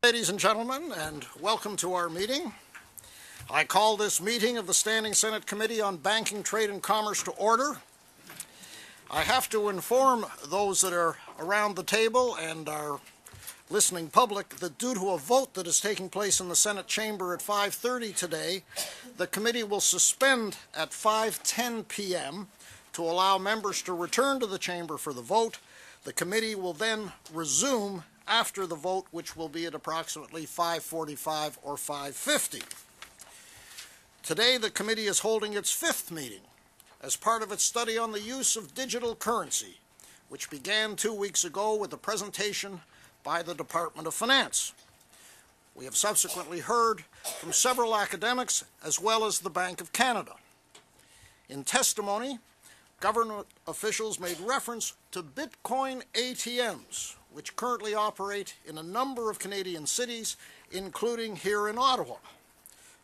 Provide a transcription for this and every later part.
Ladies and gentlemen, and welcome to our meeting. I call this meeting of the Standing Senate Committee on Banking, Trade, and Commerce to order. I have to inform those that are around the table and our listening public that due to a vote that is taking place in the Senate chamber at 5:30 today, the committee will suspend at 5:10 p.m. to allow members to return to the chamber for the vote. The committee will then resume after the vote, which will be at approximately 5:45 or 5:50. Today, the committee is holding its fifth meeting as part of its study on the use of digital currency, which began 2 weeks ago with a presentation by the Department of Finance. We have subsequently heard from several academics as well as the Bank of Canada. In testimony, government officials made reference to Bitcoin ATMs, which currently operate in a number of Canadian cities, including here in Ottawa.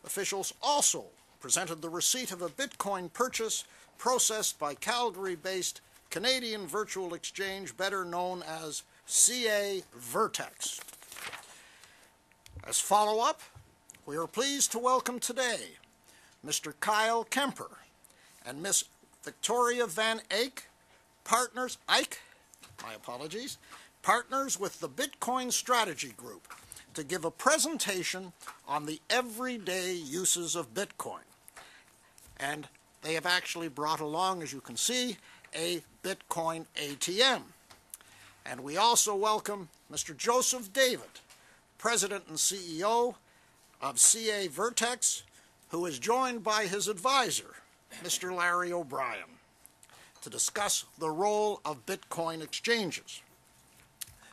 Officials also presented the receipt of a Bitcoin purchase processed by Calgary-based Canadian Virtual Exchange, better known as CA Vertex. As follow-up, we are pleased to welcome today Mr. Kyle Kemper and Miss Victoria Van Eyck, partners with the Bitcoin Strategy Group, to give a presentation on the everyday uses of Bitcoin. And they have actually brought along, as you can see, a Bitcoin ATM. And we also welcome Mr. Joseph David, President and CEO of CA Vertex, who is joined by his advisor, Mr. Larry O'Brien, to discuss the role of Bitcoin exchanges.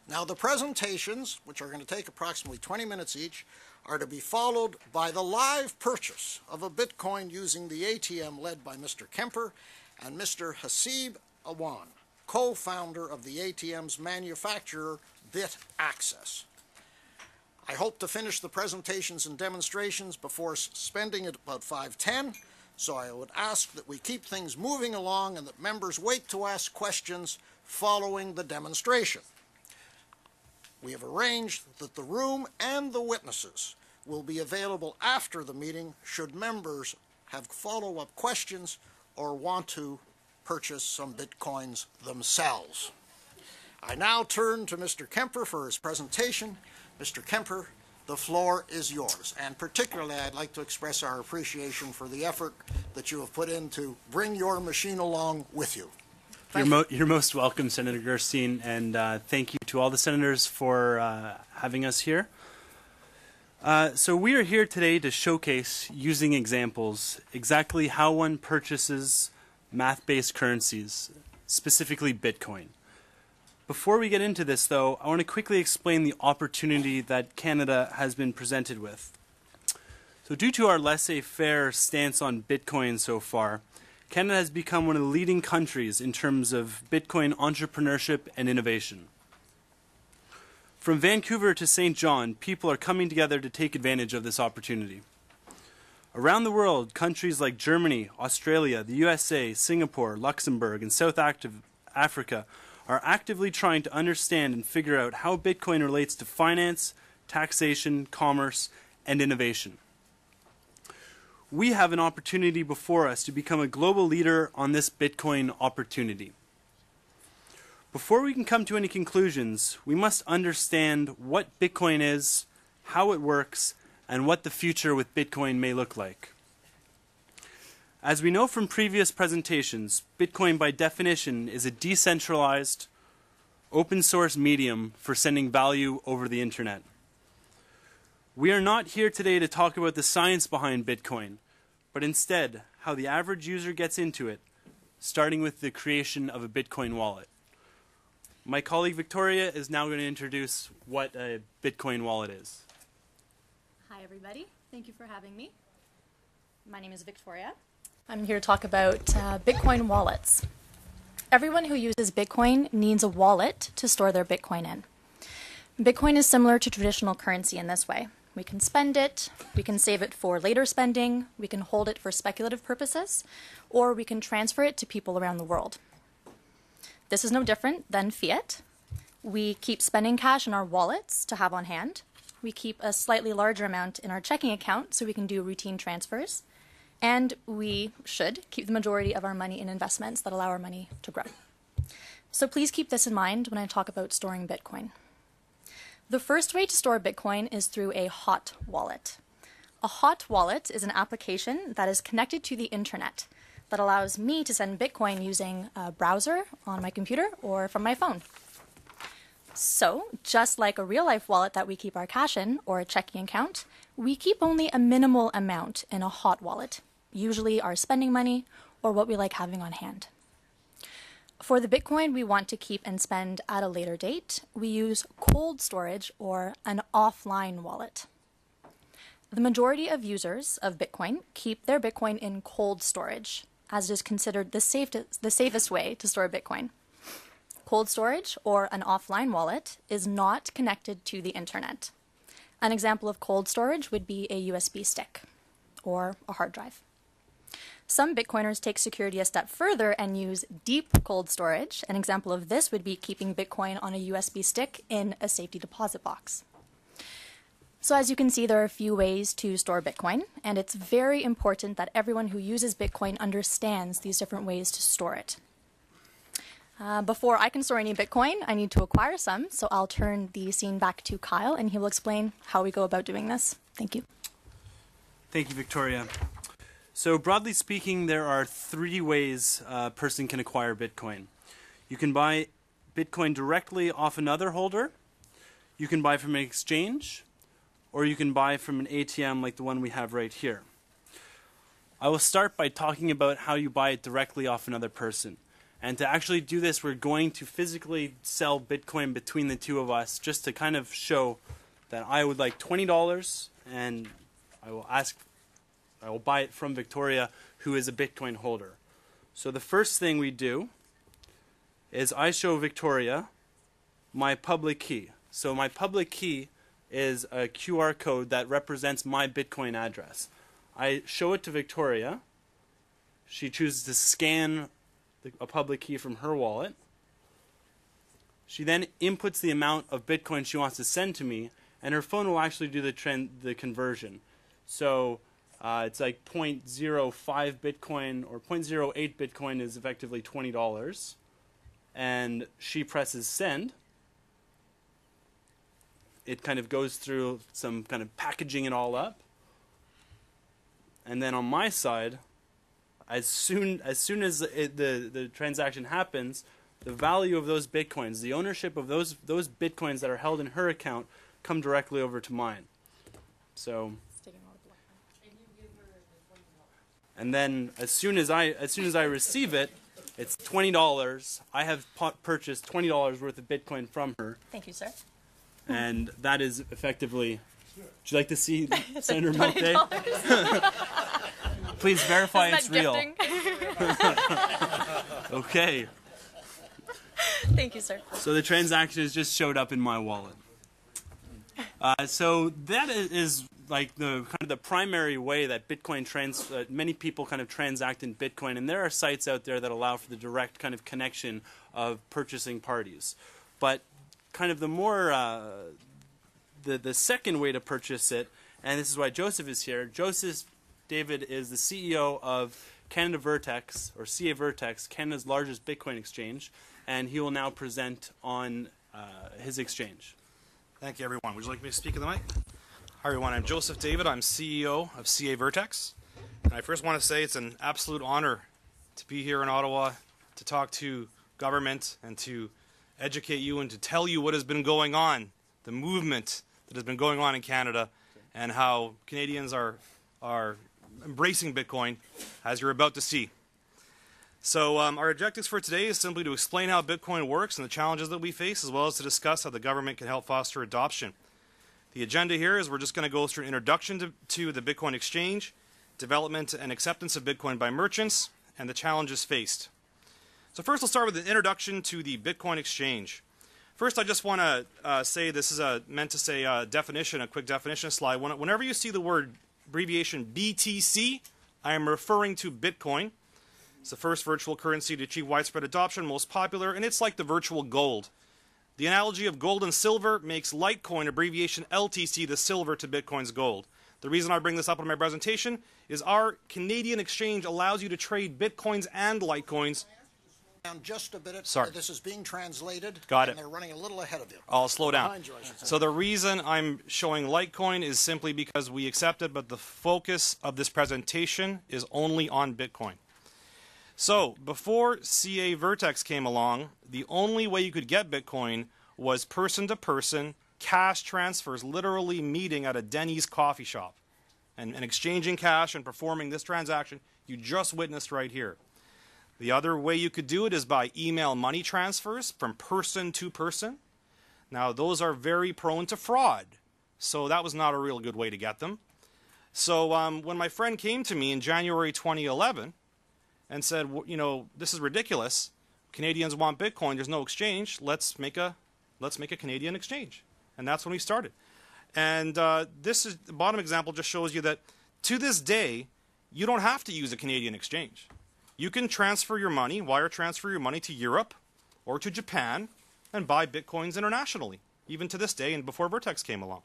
Now, the presentations, which are going to take approximately 20 minutes each, are to be followed by the live purchase of a Bitcoin using the ATM led by Mr. Kemper and Mr. Hasib Awan, co-founder of the ATM's manufacturer, BitAccess. I hope to finish the presentations and demonstrations before suspending at about 5:10, so I would ask that we keep things moving along and that members wait to ask questions following the demonstration. We have arranged that the room and the witnesses will be available after the meeting should members have follow-up questions or want to purchase some Bitcoins themselves. I now turn to Mr. Kemper for his presentation. Mr. Kemper, the floor is yours. And particularly, I'd like to express our appreciation for the effort that you have put in to bring your machine along with you. You're most welcome, Senator Gerstein, and thank you to all the senators for having us here. So we are here today to showcase, using examples, exactly how one purchases math-based currencies, specifically Bitcoin. Before we get into this, though, I want to quickly explain the opportunity that Canada has been presented with. So due to our laissez-faire stance on Bitcoin so far, Canada has become one of the leading countries in terms of Bitcoin entrepreneurship and innovation. From Vancouver to St. John, people are coming together to take advantage of this opportunity. Around the world, countries like Germany, Australia, the USA, Singapore, Luxembourg, and South Africa are actively trying to understand and figure out how Bitcoin relates to finance, taxation, commerce, and innovation. We have an opportunity before us to become a global leader on this Bitcoin opportunity. Before we can come to any conclusions, we must understand what Bitcoin is, how it works, and what the future with Bitcoin may look like. As we know from previous presentations, Bitcoin by definition is a decentralized, open source medium for sending value over the internet. We are not here today to talk about the science behind Bitcoin, but instead how the average user gets into it, starting with the creation of a Bitcoin wallet. My colleague Victoria is now going to introduce what a Bitcoin wallet is. Hi everybody, thank you for having me. My name is Victoria. I'm here to talk about Bitcoin wallets. Everyone who uses Bitcoin needs a wallet to store their Bitcoin in. Bitcoin is similar to traditional currency in this way. We can spend it, we can save it for later spending, we can hold it for speculative purposes, or we can transfer it to people around the world. This is no different than fiat. We keep spending cash in our wallets to have on hand, we keep a slightly larger amount in our checking account so we can do routine transfers. And we should keep the majority of our money in investments that allow our money to grow. So please keep this in mind when I talk about storing Bitcoin. The first way to store Bitcoin is through a hot wallet. A hot wallet is an application that is connected to the internet that allows me to send Bitcoin using a browser on my computer or from my phone. So, just like a real-life wallet that we keep our cash in, or a checking account, we keep only a minimal amount in a hot wallet, usually our spending money or what we like having on hand. For the Bitcoin we want to keep and spend at a later date, we use cold storage or an offline wallet. The majority of users of Bitcoin keep their Bitcoin in cold storage, as it is considered the safest way to store Bitcoin. Cold storage, or an offline wallet, is not connected to the internet. An example of cold storage would be a USB stick or a hard drive. Some Bitcoiners take security a step further and use deep cold storage. An example of this would be keeping Bitcoin on a USB stick in a safety deposit box. So as you can see, there are a few ways to store Bitcoin, and it's very important that everyone who uses Bitcoin understands these different ways to store it. Before I can store any Bitcoin, I need to acquire some, so I'll turn the scene back to Kyle, and he will explain how we go about doing this. Thank you. Thank you, Victoria. So broadly speaking, there are three ways a person can acquire Bitcoin. You can buy Bitcoin directly off another holder, you can buy from an exchange, or you can buy from an ATM like the one we have right here. I will start by talking about how you buy it directly off another person. And to actually do this, we're going to physically sell Bitcoin between the two of us just to kind of show that I would like $20 and I will buy it from Victoria, who is a Bitcoin holder. So the first thing we do is I show Victoria my public key. So my public key is a QR code that represents my Bitcoin address. I show it to Victoria. She chooses to scan a public key from her wallet. She then inputs the amount of Bitcoin she wants to send to me, and her phone will actually do the conversion. So it's like 0.05 Bitcoin or 0.08 Bitcoin is effectively $20. And she presses send. It kind of goes through some kind of packaging it all up. And then on my side, as soon as the transaction happens, the value of those Bitcoins, the ownership of those Bitcoins that are held in her account come directly over to mine. So, and then as soon as I receive it, it's $20. I have purchased $20 worth of Bitcoin from her. Thank you, sir. And that is effectively. Would you like to see Senator Mote? Please verify it's real. Okay. Thank you, sir. So the transaction has just showed up in my wallet. So that is like the kind of the primary way that Bitcoin many people kind of transact in Bitcoin, and there are sites out there that allow for the direct kind of connection of purchasing parties. But kind of the more the second way to purchase it, and this is why Joseph is here. Joseph David is the CEO of Canada Vertex, or CA Vertex, Canada's largest Bitcoin exchange, and he will now present on his exchange. Thank you, everyone. Would you like me to speak in the mic? Hi, everyone. I'm Joseph David. I'm CEO of CA Vertex. And I first want to say it's an absolute honor to be here in Ottawa to talk to government and to educate you and to tell you what has been going on, the movement that has been going on in Canada, and how Canadians are embracing Bitcoin, as you're about to see. So our objectives for today is simply to explain how Bitcoin works and the challenges that we face, as well as to discuss how the government can help foster adoption. The agenda here is we're just going to go through an introduction to the Bitcoin exchange, development and acceptance of Bitcoin by merchants, and the challenges faced. So first we'll start with an introduction to the Bitcoin exchange. First, I just want to say this is meant to say a definition, a quick definition slide. Whenever you see the word abbreviation BTC, I am referring to Bitcoin. It's the first virtual currency to achieve widespread adoption, most popular, and it's like the virtual gold. The analogy of gold and silver makes Litecoin, abbreviation LTC, the silver to Bitcoin's gold. The reason I bring this up in my presentation is our Canadian exchange allows you to trade Bitcoins and Litecoins. Down just a bit. Sorry. This is being translated. Got and it. they're running a little ahead of you. I'll slow down. Behind you, I should say. So the reason I'm showing Litecoin is simply because we accept it, but the focus of this presentation is only on Bitcoin. So before CA Vertex came along, the only way you could get Bitcoin was person-to-person cash transfers, literally meeting at a Denny's coffee shop and exchanging cash and performing this transaction you just witnessed right here. The other way you could do it is by email money transfers from person to person. Now, those are very prone to fraud, so that was not a real good way to get them. So when my friend came to me in January 2011 and said, you know, this is ridiculous. Canadians want Bitcoin. There's no exchange. Let's make a Canadian exchange. And that's when we started. And this is the bottom example just shows you that to this day, you don't have to use a Canadian exchange. You can transfer your money, wire transfer your money to Europe or to Japan and buy Bitcoins internationally, even to this day and before Vertex came along.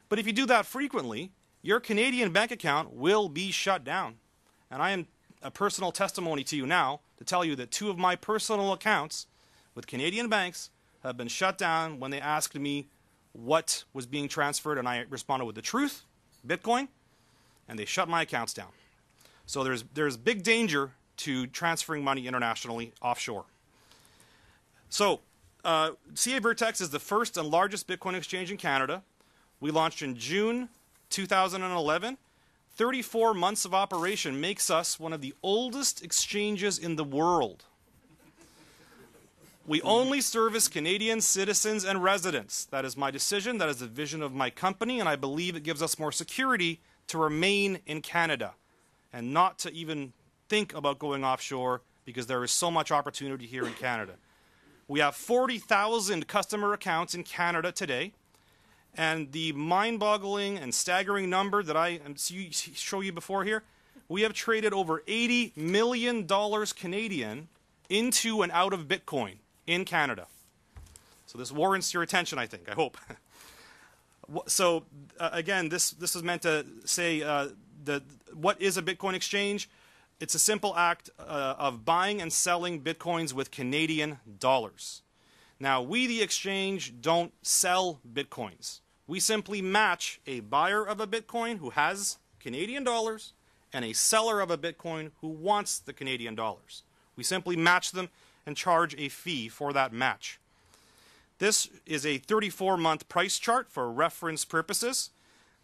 But if you do that frequently, your Canadian bank account will be shut down. And I am a personal testimony to you now to tell you that 2 of my personal accounts with Canadian banks have been shut down when they asked me what was being transferred, and I responded with the truth, Bitcoin, and they shut my accounts down. So there's big danger to transferring money internationally offshore. So CA Vertex is the first and largest Bitcoin exchange in Canada. We launched in June 2011. 34 months of operation makes us one of the oldest exchanges in the world. We only service Canadian citizens and residents. That is my decision. That is the vision of my company, and I believe it gives us more security to remain in Canada and not to even think about going offshore because there is so much opportunity here in Canada. We have 40,000 customer accounts in Canada today, and the mind-boggling and staggering number that I show you before here, we have traded over $80 million Canadian into and out of Bitcoin in Canada. So this warrants your attention, I think, I hope. So again, this is meant to say what is a Bitcoin exchange? It's a simple act of buying and selling Bitcoins with Canadian dollars. Now, we, the exchange, don't sell Bitcoins. We simply match a buyer of a Bitcoin who has Canadian dollars and a seller of a Bitcoin who wants the Canadian dollars. We simply match them and charge a fee for that match. This is a 34-month price chart for reference purposes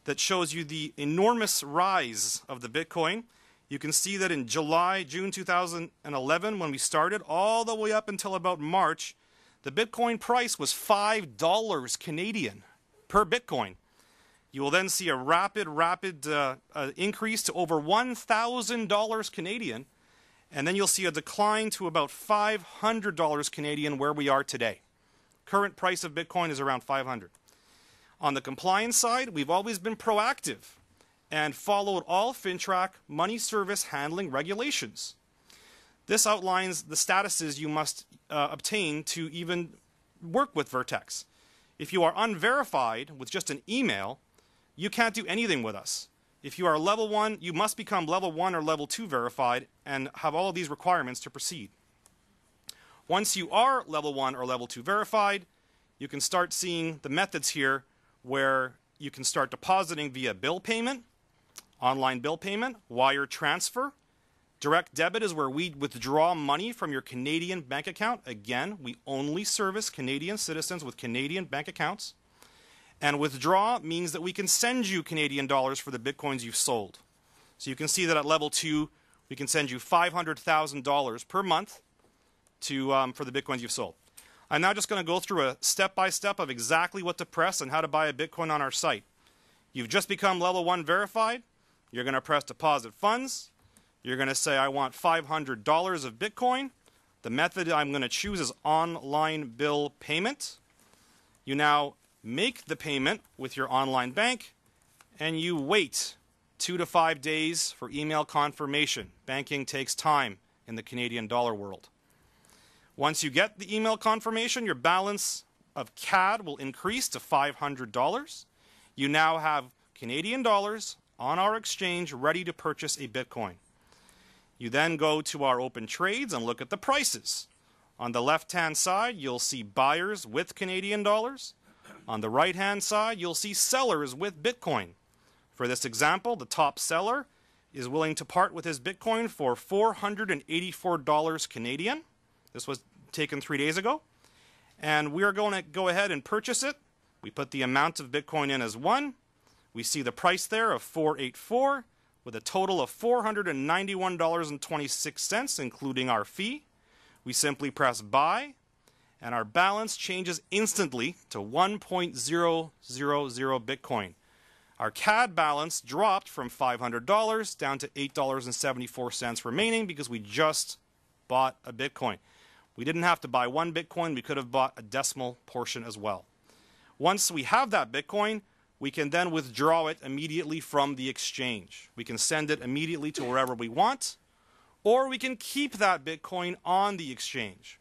that shows you the enormous rise of the Bitcoin. You can see that in June 2011, when we started, all the way up until about March, the Bitcoin price was $5 Canadian per Bitcoin. You will then see a rapid increase to over $1,000 Canadian, and then you'll see a decline to about $500 Canadian where we are today. Current price of Bitcoin is around $500. On the compliance side, we've always been proactive and followed all FINTRAC money service handling regulations. This outlines the statuses you must obtain to even work with Vertex. If you are unverified with just an email, you can't do anything with us. If you are level 1, you must become level 1 or level 2 verified and have all of these requirements to proceed. Once you are level 1 or level 2 verified, you can start seeing the methods here where you can start depositing via bill payment, online bill payment, wire transfer. Direct debit is where we withdraw money from your Canadian bank account. Again, we only service Canadian citizens with Canadian bank accounts. And withdraw means that we can send you Canadian dollars for the Bitcoins you've sold. So you can see that at level 2, we can send you $500,000 per month for the Bitcoins you've sold. I'm now just going to go through a step-by-step of exactly what to press and how to buy a Bitcoin on our site. You've just become level 1 verified. You're going to press deposit funds. You're going to say, I want $500 of Bitcoin. The method I'm going to choose is online bill payment. You now make the payment with your online bank, and you wait 2 to 5 days for email confirmation. Banking takes time in the Canadian dollar world. Once you get the email confirmation, your balance of CAD will increase to $500. You now have Canadian dollars on our exchange ready to purchase a Bitcoin. You then go to our open trades and look at the prices. On the left-hand side, you'll see buyers with Canadian dollars. On the right-hand side, you'll see sellers with Bitcoin. For this example, the top seller is willing to part with his Bitcoin for $484 Canadian. This was taken 3 days ago. And we are going to go ahead and purchase it. We put the amount of Bitcoin in as 1. We see the price there of $484 with a total of $491.26, including our fee. We simply press buy, and our balance changes instantly to 1.000 Bitcoin. Our CAD balance dropped from $500 down to $8.74 remaining because we just bought a Bitcoin. We didn't have to buy one Bitcoin. We could have bought a decimal portion as well. Once we have that Bitcoin, we can then withdraw it immediately from the exchange. We can send it immediately to wherever we want, or we can keep that Bitcoin on the exchange.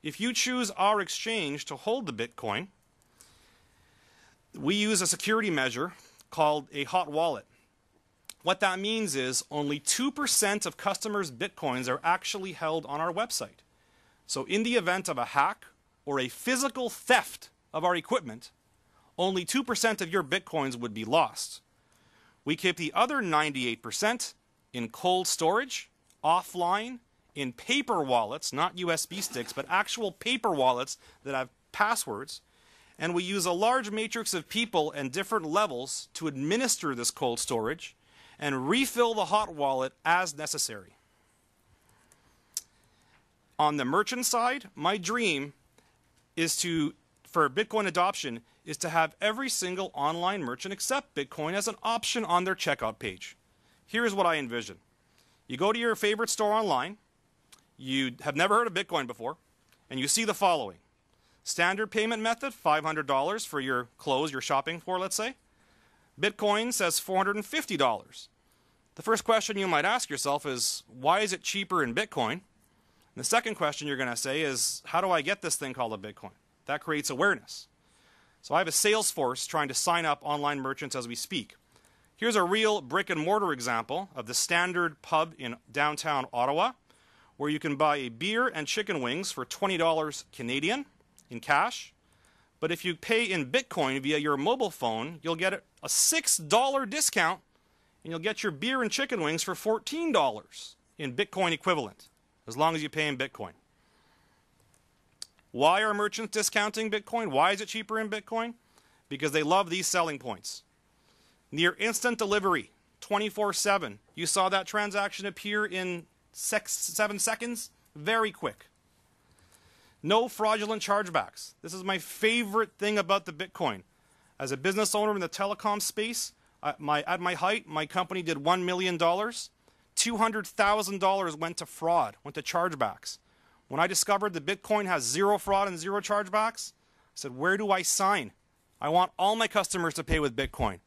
If you choose our exchange to hold the Bitcoin, we use a security measure called a hot wallet. What that means is only 2% of customers' Bitcoins are actually held on our website. So in the event of a hack or a physical theft of our equipment, only 2% of your Bitcoins would be lost. We keep the other 98% in cold storage, offline, in paper wallets, not USB sticks, but actual paper wallets that have passwords. And we use a large matrix of people and different levels to administer this cold storage and refill the hot wallet as necessary. On the merchant side, my dream is for Bitcoin adoption, is to have every single online merchant accept Bitcoin as an option on their checkout page. Here's what I envision. You go to your favorite store online, you have never heard of Bitcoin before, and you see the following. Standard payment method, $500 for your clothes you're shopping for, let's say. Bitcoin says $450. The first question you might ask yourself is, why is it cheaper in Bitcoin? And the second question you're going to say is, how do I get this thing called a Bitcoin? That creates awareness. So I have a sales force trying to sign up online merchants as we speak. Here's a real brick and mortar example of the Standard pub in downtown Ottawa, where you can buy a beer and chicken wings for $20 Canadian in cash. But if you pay in Bitcoin via your mobile phone, you'll get a $6 discount, and you'll get your beer and chicken wings for $14 in Bitcoin equivalent, as long as you pay in Bitcoin. Why are merchants discounting Bitcoin? Why is it cheaper in Bitcoin? Because they love these selling points. Near instant delivery, 24/7. You saw that transaction appear in 7 seconds? Very quick. No fraudulent chargebacks. This is my favorite thing about the Bitcoin. As a business owner in the telecom space, at my height, my company did $1 million. $200,000 went to fraud, went to chargebacks. When I discovered that Bitcoin has zero fraud and zero chargebacks, I said, where do I sign? I want all my customers to pay with Bitcoin.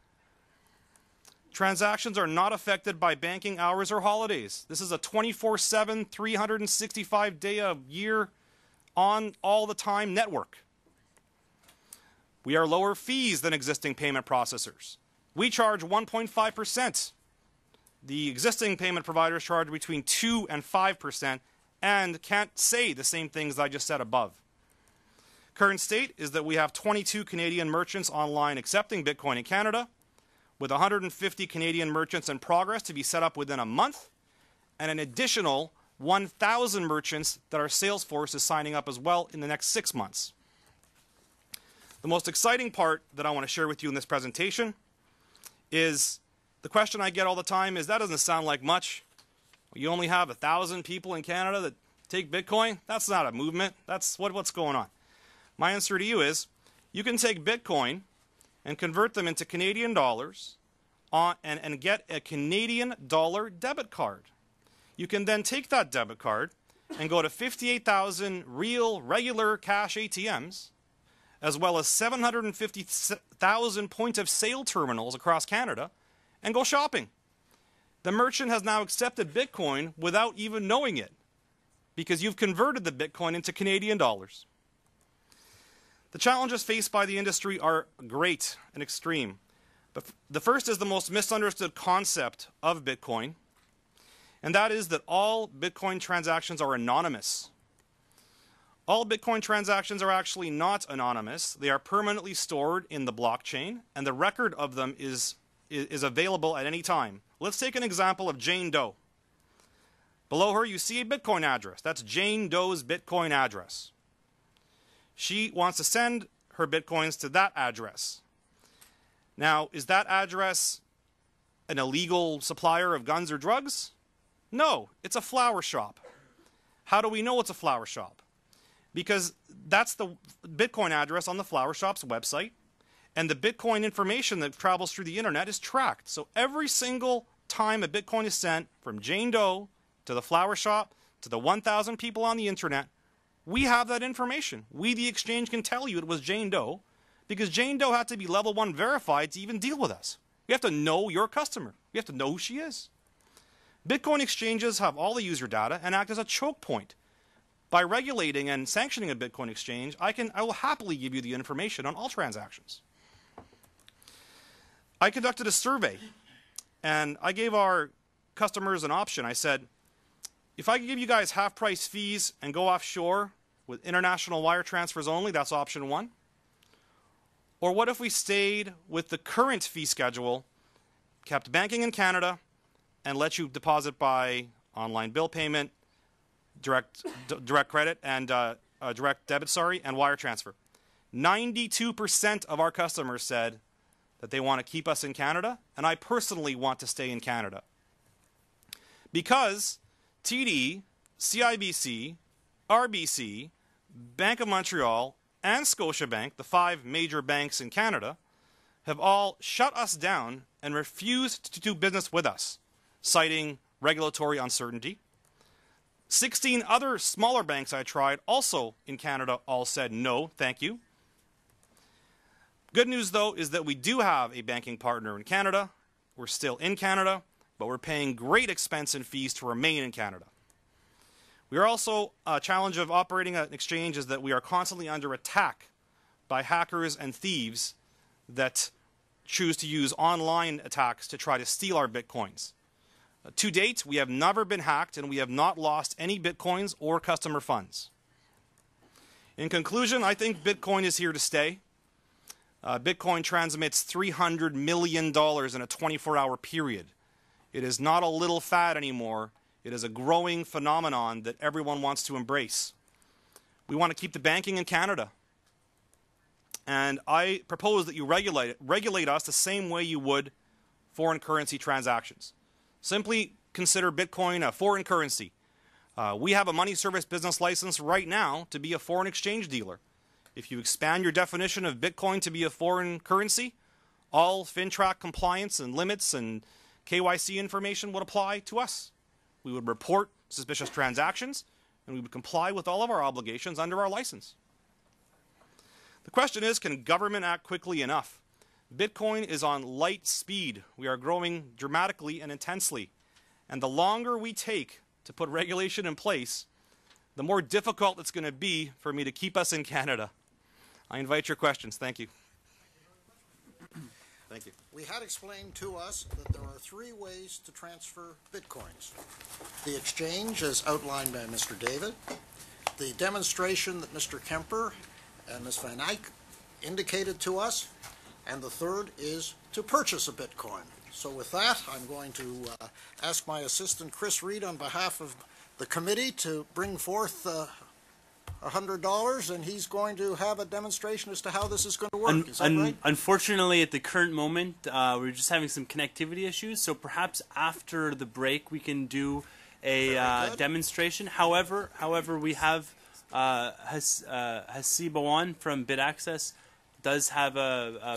Transactions are not affected by banking hours or holidays. This is a 24/7, 365-day-a-year, on all the time network. We are lower fees than existing payment processors. We charge 1.5%. The existing payment providers charge between 2 and 5% and can't say the same things I just said above. Current state is that we have 22 Canadian merchants online accepting Bitcoin in Canada, with 150 Canadian merchants in progress to be set up within a month, and an additional 1,000 merchants that our sales force is signing up as well in the next 6 months. The most exciting part that I want to share with you in this presentation is the question I get all the time is, that doesn't sound like much. You only have 1,000 people in Canada that take Bitcoin? That's not a movement. That's what's going on. My answer to you is, you can take Bitcoin and convert them into Canadian dollars and get a Canadian dollar debit card. You can then take that debit card and go to 58,000 real, regular cash ATMs, as well as 750,000 point-of-sale terminals across Canada, and go shopping. The merchant has now accepted Bitcoin without even knowing it, because you've converted the Bitcoin into Canadian dollars. The challenges faced by the industry are great and extreme. But the first is the most misunderstood concept of Bitcoin, and that is that all Bitcoin transactions are anonymous. All Bitcoin transactions are actually not anonymous. They are permanently stored in the blockchain, and the record of them is available at any time. Let's take an example of Jane Doe. Below her, you see a Bitcoin address. That's Jane Doe's Bitcoin address. She wants to send her Bitcoins to that address. Now, is that address an illegal supplier of guns or drugs? No, it's a flower shop. How do we know it's a flower shop? Because that's the Bitcoin address on the flower shop's website, and the Bitcoin information that travels through the internet is tracked. So every single time a Bitcoin is sent from Jane Doe to the flower shop to the 1,000 people on the internet, we have that information. We, the exchange, can tell you it was Jane Doe, because Jane Doe had to be level 1 verified to even deal with us. You have to know your customer. You have to know who she is. Bitcoin exchanges have all the user data and act as a choke point. By regulating and sanctioning a Bitcoin exchange, I will happily give you the information on all transactions. I conducted a survey, and I gave our customers an option. I said, if I could give you guys half-price fees and go offshore with international wire transfers only, that's option 1. Or what if we stayed with the current fee schedule, kept banking in Canada, and let you deposit by online bill payment, direct credit, and direct debit, and wire transfer? 92% of our customers said that they want to keep us in Canada, and I personally want to stay in Canada. Because TD, CIBC, RBC, Bank of Montreal, and Scotiabank, the 5 major banks in Canada, have all shut us down and refused to do business with us, citing regulatory uncertainty. 16 other smaller banks I tried, also in Canada, all said no, thank you. Good news, though, is that we do have a banking partner in Canada. We're still in Canada, but we're paying great expense and fees to remain in Canada. We are also, a challenge of operating an exchange is that we are constantly under attack by hackers and thieves that choose to use online attacks to try to steal our Bitcoins. To date, we have never been hacked, and we have not lost any Bitcoins or customer funds. In conclusion, I think Bitcoin is here to stay. Bitcoin transmits $300 million in a 24-hour period. It is not a little fad anymore. It is a growing phenomenon that everyone wants to embrace. We want to keep the banking in Canada. And I propose that you regulate us the same way you would foreign currency transactions. Simply consider Bitcoin a foreign currency. We have a money service business license right now to be a foreign exchange dealer. If you expand your definition of Bitcoin to be a foreign currency, all FINTRAC compliance and limits and KYC information would apply to us. We would report suspicious transactions, and we would comply with all of our obligations under our license. The question is, can government act quickly enough? Bitcoin is on light speed. We are growing dramatically and intensely. And the longer we take to put regulation in place, the more difficult it's going to be for me to keep us in Canada. I invite your questions. Thank you. Thank you. We had explained to us that there are 3 ways to transfer Bitcoins. The exchange, as outlined by Mr. David, the demonstration that Mr. Kemper and Ms. Van Eyck indicated to us, and the third is to purchase a Bitcoin. So with that, I'm going to ask my assistant, Chris Reed, on behalf of the committee to bring forth $100, and he's going to have a demonstration as to how this is going to work. Is that right? Unfortunately, at the current moment, we're just having some connectivity issues, so perhaps after the break we can do a demonstration. However, we have Haseeb Awan from BitAccess does have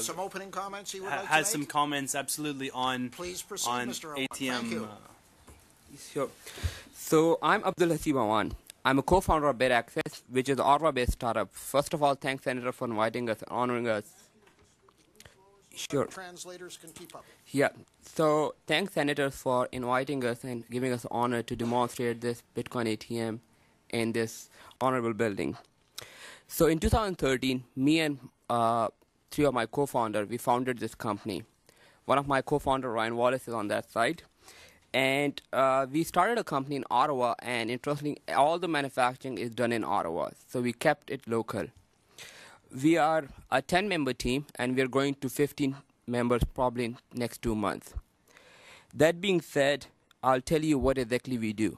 some opening comments he would like to has make? some comments absolutely on Please proceed, on Mr. Awan. ATM. Thank you. Sure. So I'm Abdul Haseeb Awan. I'm a co-founder of BitAccess, which is an Ottawa-based startup. First of all, thanks, Senator, for inviting us and honoring us. Sure. Translators can keep up. Yeah. So thanks, Senator, for inviting us and giving us the honor to demonstrate this Bitcoin ATM in this honorable building. So in 2013, me and three of my co-founders, we founded this company. One of my co-founder, Ryan Wallace, is on that side. And we started a company in Ottawa, and interestingly, all the manufacturing is done in Ottawa. So we kept it local. We are a 10-member team, and we're going to 15 members probably in next 2 months. That being said, I'll tell you what exactly we do.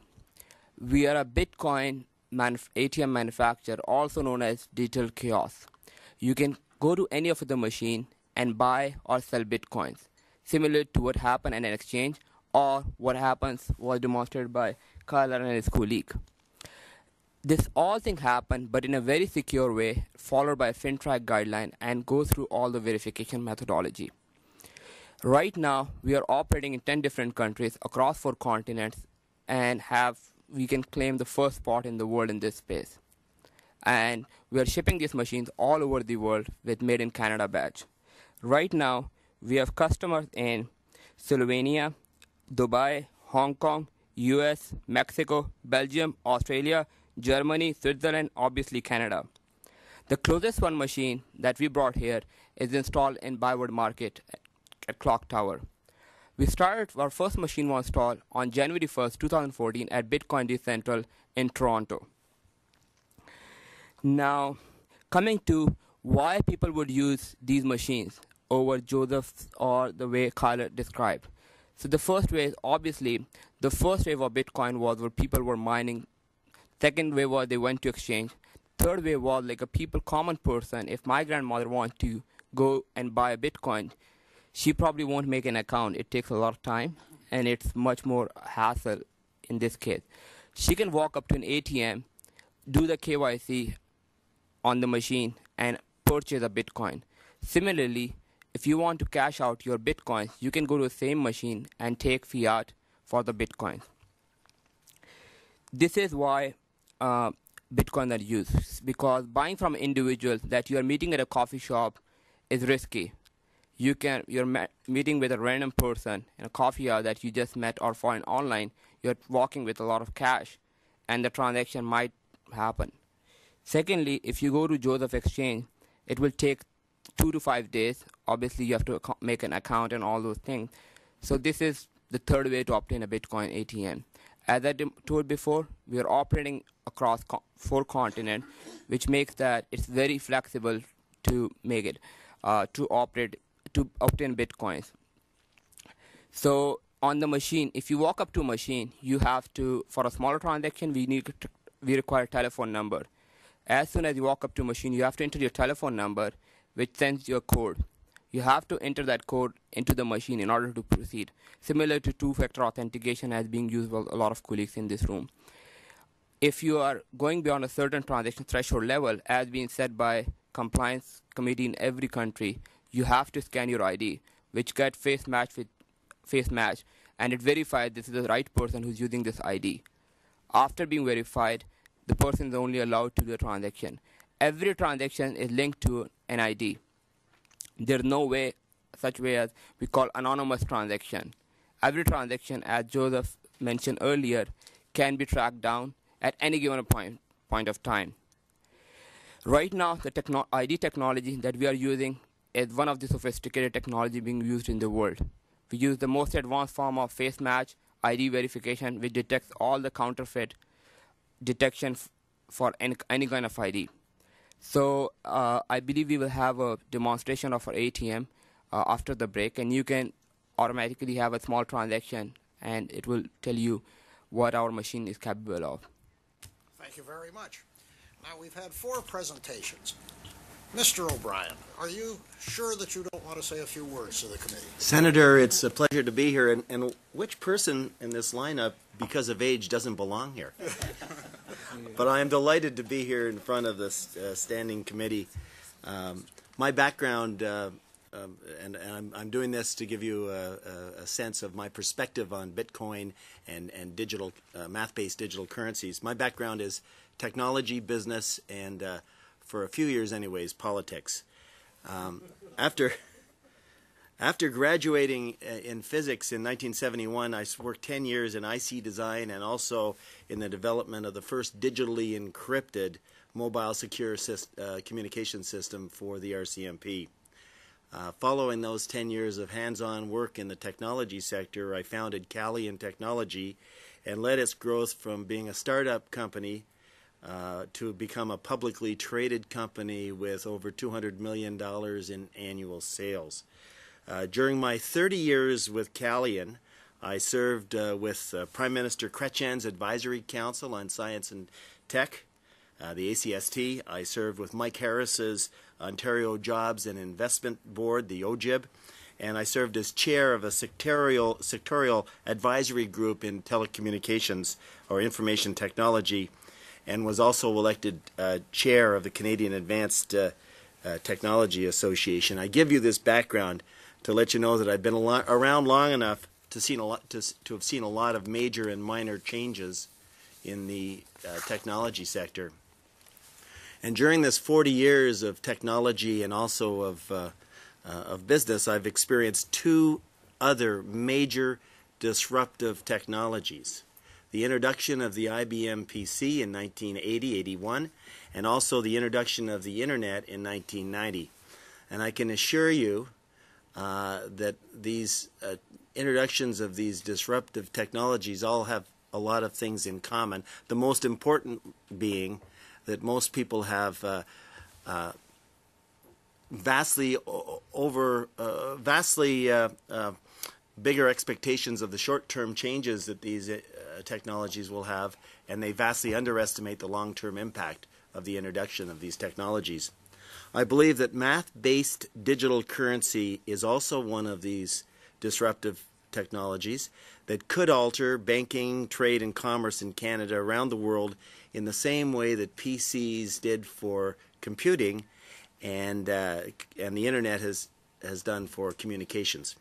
We are a Bitcoin ATM manufacturer, also known as digital kiosk. You can go to any of the machine and buy or sell Bitcoins, similar to what happened in an exchange or what happens was demonstrated by Kyle and his colleague. This all thing happened, but in a very secure way, followed by a FinTrack guideline and go through all the verification methodology. Right now, we are operating in 10 different countries across 4 continents and we can claim the first spot in the world in this space. And we are shipping these machines all over the world with Made in Canada badge. Right now, we have customers in Slovenia, Dubai, Hong Kong, US, Mexico, Belgium, Australia, Germany, Switzerland, obviously Canada. The closest one machine that we brought here is installed in Byward Market at Clock Tower. We started, our first machine was installed on January 1st, 2014 at Bitcoin Decentral in Toronto. Now, coming to why people would use these machines over Joseph's or the way Kyle described. So the first way is obviously, the first wave of Bitcoin was where people were mining. Second wave was they went to exchange. Third wave was like a common person. If my grandmother wants to go and buy a Bitcoin, she probably won't make an account. It takes a lot of time, and it's much more hassle in this case. She can walk up to an ATM, do the KYC on the machine, and purchase a Bitcoin. Similarly, if you want to cash out your Bitcoins, you can go to the same machine and take fiat for the Bitcoin. This is why Bitcoin are used, because buying from individuals that you are meeting at a coffee shop is risky. You're meeting with a random person in a coffee hour that you just met or found online. You're walking with a lot of cash, and the transaction might happen. Secondly, if you go to Joseph Exchange, it will take 2 to 5 days. Obviously, you have to make an account and all those things. So this is the third way to obtain a Bitcoin ATM. As I told before, we are operating across 4 continents, which makes that it's very flexible to make it, to obtain Bitcoins. So on the machine, if you walk up to a machine, you have to, for a smaller transaction, we require a telephone number. As soon as you walk up to a machine, you have to enter your telephone number, which sends you a code. You have to enter that code into the machine in order to proceed, similar to two-factor authentication as being used by a lot of colleagues in this room. If you are going beyond a certain transaction threshold level, as being said by compliance committee in every country, you have to scan your ID, which get face match with face match, and it verifies this is the right person who's using this ID. After being verified, the person is only allowed to do the transaction. Every transaction is linked to an ID. There's no way, such way as we call anonymous transaction. Every transaction, as Joseph mentioned earlier, can be tracked down at any given point of time. Right now, the ID technology that we are using is one of the sophisticated technology being used in the world. We use the most advanced form of face match ID verification, which detects all the counterfeit detection for any kind of ID. So I believe we will have a demonstration of our ATM after the break, and you can automatically have a small transaction, and it will tell you what our machine is capable of. Thank you very much. Now we've had 4 presentations. Mr. O'Brien, are you sure that you don't want to say a few words to the committee? Senator, it's a pleasure to be here. And which person in this lineup, because of age, doesn't belong here? But I am delighted to be here in front of this standing committee. My background, and I'm doing this to give you a sense of my perspective on Bitcoin and digital, math-based digital currencies. My background is technology, business, and for a few years anyways, politics. After graduating in physics in 1971, I worked 10 years in IC design and also in the development of the first digitally encrypted mobile secure communication system for the RCMP. Following those 10 years of hands-on work in the technology sector, I founded Calian Technology and led its growth from being a startup company to become a publicly traded company with over $200 million in annual sales. During my 30 years with Calian, I served with Prime Minister Chrétien's Advisory Council on Science and Tech, the ACST. I served with Mike Harris's Ontario Jobs and Investment Board, the OJIB, and I served as chair of a sectorial advisory group in telecommunications or information technology, and was also elected chair of the Canadian Advanced Technology Association. I give you this background to let you know that I've been around long enough to have seen a lot of major and minor changes in the technology sector. And during this 40 years of technology and also of business, I've experienced two other major disruptive technologies. The introduction of the IBM PC in 1980-81, and also the introduction of the Internet in 1990. And I can assure you that these introductions of these disruptive technologies all have a lot of things in common. The most important being that most people have vastly bigger expectations of the short-term changes that these technologies will have, and they vastly underestimate the long-term impact of the introduction of these technologies. I believe that math-based digital currency is also one of these disruptive technologies that could alter banking, trade, and commerce in Canada around the world in the same way that PCs did for computing and the Internet has done for communications.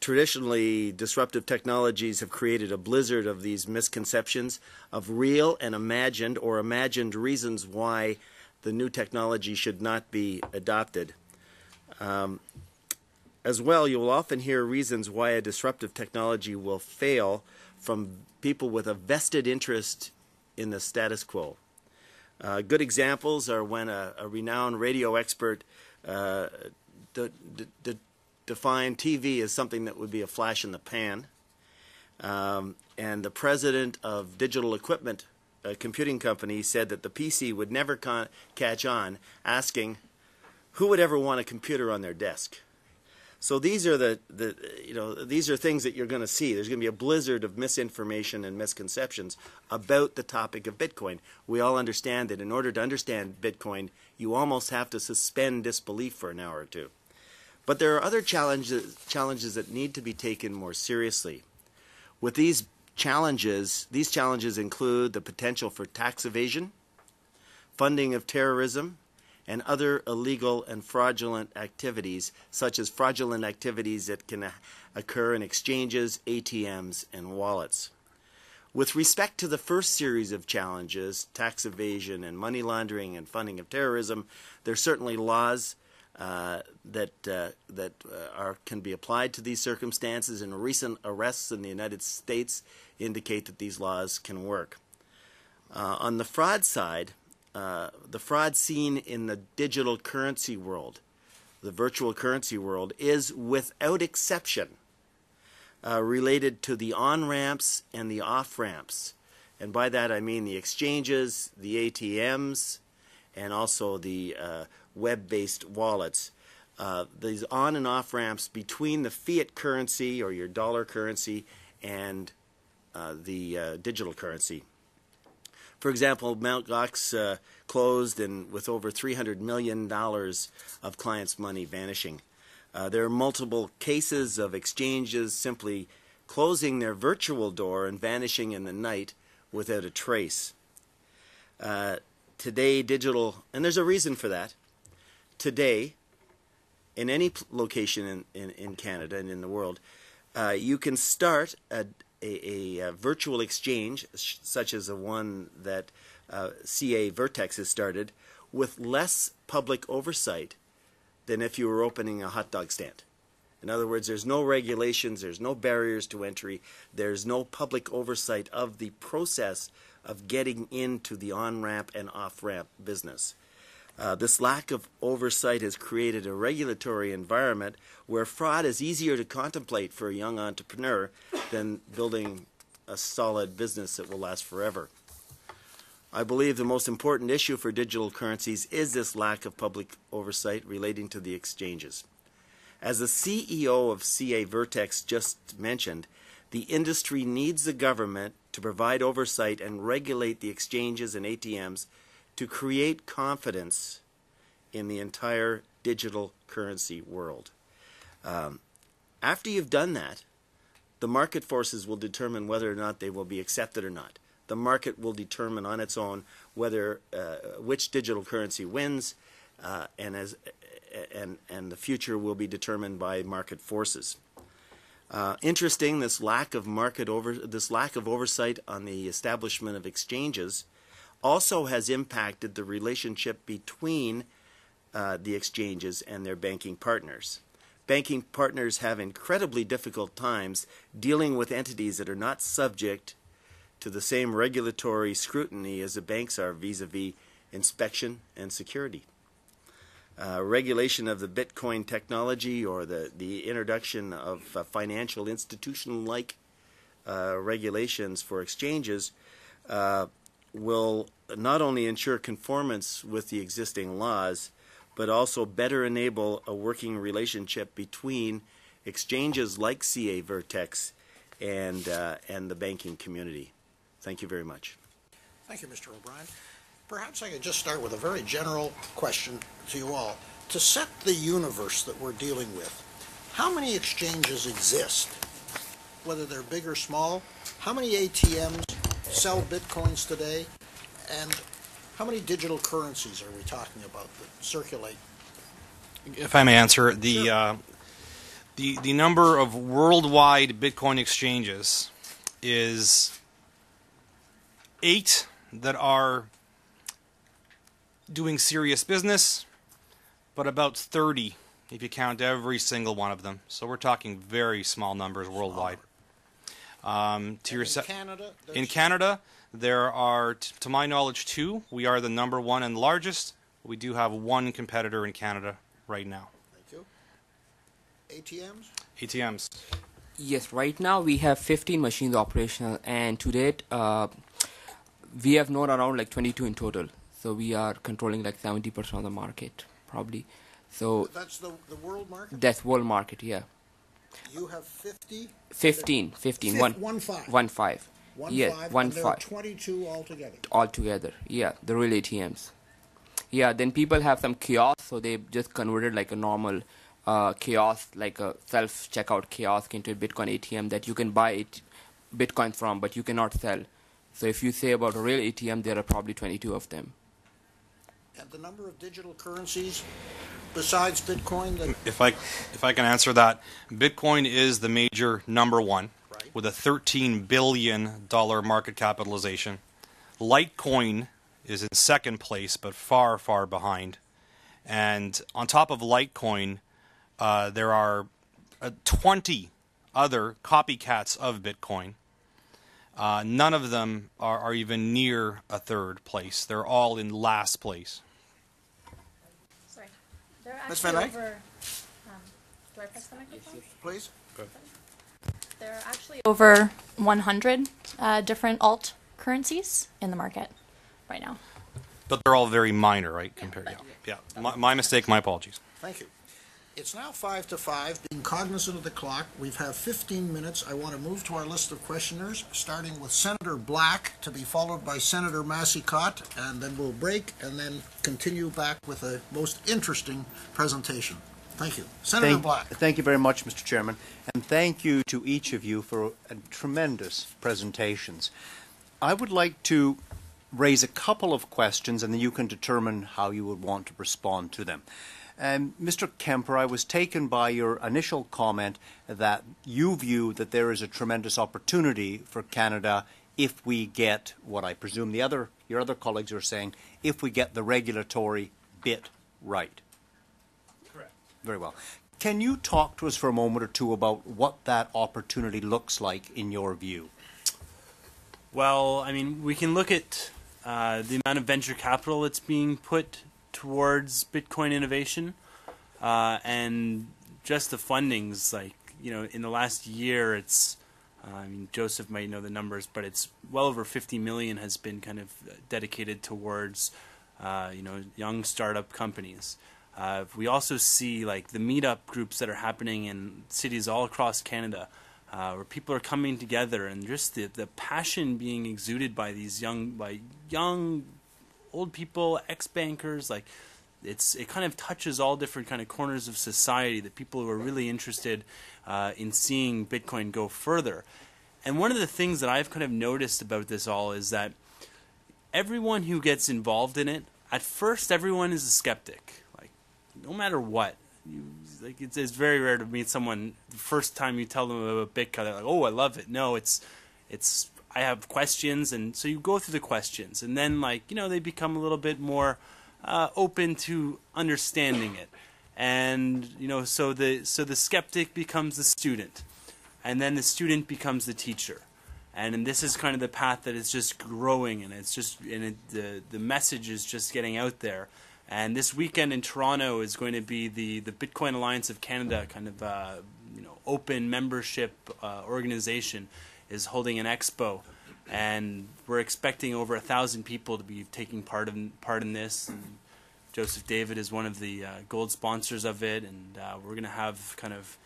Traditionally, disruptive technologies have created a blizzard of these misconceptions of real and imagined or imagined reasons why the new technology should not be adopted. As well, you will often hear reasons why a disruptive technology will fail from people with a vested interest in the status quo. Good examples are when a renowned radio expert defined TV as something that would be a flash in the pan, and the president of Digital Equipment, a computing company, said that the PC would never catch on, asking who would ever want a computer on their desk. So these are these are things that you're going to see. There's going to be a blizzard of misinformation and misconceptions about the topic of Bitcoin. We all understand that in order to understand Bitcoin, you almost have to suspend disbelief for an hour or two. But there are other challenges that need to be taken more seriously. With these challenges include the potential for tax evasion, funding of terrorism, and other illegal and fraudulent activities, such as fraudulent activities that can occur in exchanges, ATMs, and wallets. With respect to the first series of challenges, tax evasion and money laundering and funding of terrorism, there are certainly laws that can be applied to these circumstances, and recent arrests in the United States indicate that these laws can work. On the fraud side, the fraud seen in the digital currency world, the virtual currency world, is without exception related to the on-ramps and the off-ramps. And by that I mean the exchanges, the ATMs, and also the web-based wallets. These on and off ramps between the fiat currency or your dollar currency and the digital currency. For example, Mt. Gox closed with over $300 million of clients' money vanishing. There are multiple cases of exchanges simply closing their virtual door and vanishing in the night without a trace. Today, digital, and there's a reason for that. Today, in any location in Canada and in the world, you can start a virtual exchange, such as the one that CA Vertex has started, with less public oversight than if you were opening a hot dog stand. In other words, there's no regulations, there's no barriers to entry, there's no public oversight of the process of getting into the on-ramp and off-ramp business. This lack of oversight has created a regulatory environment where fraud is easier to contemplate for a young entrepreneur than building a solid business that will last forever. I believe the most important issue for digital currencies is this lack of public oversight relating to the exchanges. As the CEO of CA Vertex just mentioned, the industry needs the government to provide oversight and regulate the exchanges and ATMs to create confidence in the entire digital currency world. After you've done that, the market forces will determine whether or not they will be accepted or not. The market will determine on its own whether which digital currency wins, and the future will be determined by market forces. Interesting, this lack of oversight on the establishment of exchanges also has impacted the relationship between the exchanges and their banking partners. Banking partners have incredibly difficult times dealing with entities that are not subject to the same regulatory scrutiny as the banks are vis-a-vis inspection and security. Regulation of the Bitcoin technology or the introduction of financial institution-like regulations for exchanges will not only ensure conformance with the existing laws, but also better enable a working relationship between exchanges like CA Vertex and the banking community. Thank you very much. Thank you, Mr. O'Brien. Perhaps I could just start with a very general question to you all. To set the universe that we're dealing with, how many exchanges exist, whether they're big or small? How many ATMs sell Bitcoins today? And how many digital currencies are we talking about that circulate? If I may answer, the number of worldwide Bitcoin exchanges is 8 that are doing serious business, but about 30 if you count every single one of them. So we're talking very small numbers worldwide. In Canada? In Canada, there are, to my knowledge, 2. We are the number 1 and largest. We do have 1 competitor in Canada right now. Thank you. ATMs? ATMs. Yes, right now we have 15 machines operational, and to date we have known around like 22 in total. So we are controlling like 70% of the market, probably. So that's the world market? That's world market, yeah. You have 50? 15. 1 5. Yeah, 1 there 5. are 22 altogether. Altogether, yeah, the real ATMs. Yeah, then people have some kiosks, so they just converted like a normal kiosk, like a self-checkout kiosk into a Bitcoin ATM that you can buy Bitcoin from, but you cannot sell. So if you say about a real ATM, there are probably 22 of them. And the number of digital currencies besides Bitcoin? If I can answer that, Bitcoin is the major number 1, right, with a $13 billion market capitalization. Litecoin is in second place, but far, far behind. And on top of Litecoin, there are 20 other copycats of Bitcoin. None of them are even near a third place. They're all in last place. Sorry. There are Ms. actually Van Eyck? over... do I press the microphone? Please. There are actually over 100 different alt currencies in the market right now. But they're all very minor, right? Compared, yeah. My mistake. My apologies. Thank you. It's now 5 to 5. Being cognizant of the clock, we've had 15 minutes. I want to move to our list of questioners, starting with Senator Black, to be followed by Senator Massicotte, and then we'll break and then continue back with a most interesting presentation. Thank you. Senator Black. Thank you very much, Mr. Chairman, and thank you to each of you for tremendous presentations. I would like to raise a couple of questions, and then you can determine how you would want to respond to them. Mr. Kemper, I was taken by your initial comment that you view that there is a tremendous opportunity for Canada if we get what I presume your other colleagues are saying, if we get the regulatory bit right. Correct. Very well. Can you talk to us for a moment or two about what that opportunity looks like in your view? Well, I mean, we can look at the amount of venture capital that's being put towards Bitcoin innovation, and just the fundings. Like, you know, in the last year, it's, I mean, Joseph might know the numbers, but it's well over 50 million has been kind of dedicated towards, you know, young startup companies. We also see like the meetup groups that are happening in cities all across Canada, where people are coming together, and just the passion being exuded by these young old people, ex-bankers. Like, it kind of touches all different kind of corners of society, that people who are really interested in seeing Bitcoin go further. And one of the things that I've kind of noticed about this all is that everyone who gets involved in it, at first everyone is a skeptic. Like, no matter what. It's very rare to meet someone the first time you tell them about Bitcoin, they're like, oh, I love it. No, it's I have questions, and so you go through the questions, and then, like, you know, they become a little bit more open to understanding it, and, you know, so the skeptic becomes the student, and then the student becomes the teacher, and this is kind of the path that is just growing, and it's just, and the message is just getting out there. And this weekend in Toronto is going to be the Bitcoin Alliance of Canada kind of you know, open membership organization is holding an expo, and we're expecting over 1,000 people to be taking part in this. And Joseph David is one of the gold sponsors of it, and we're going to have kind of,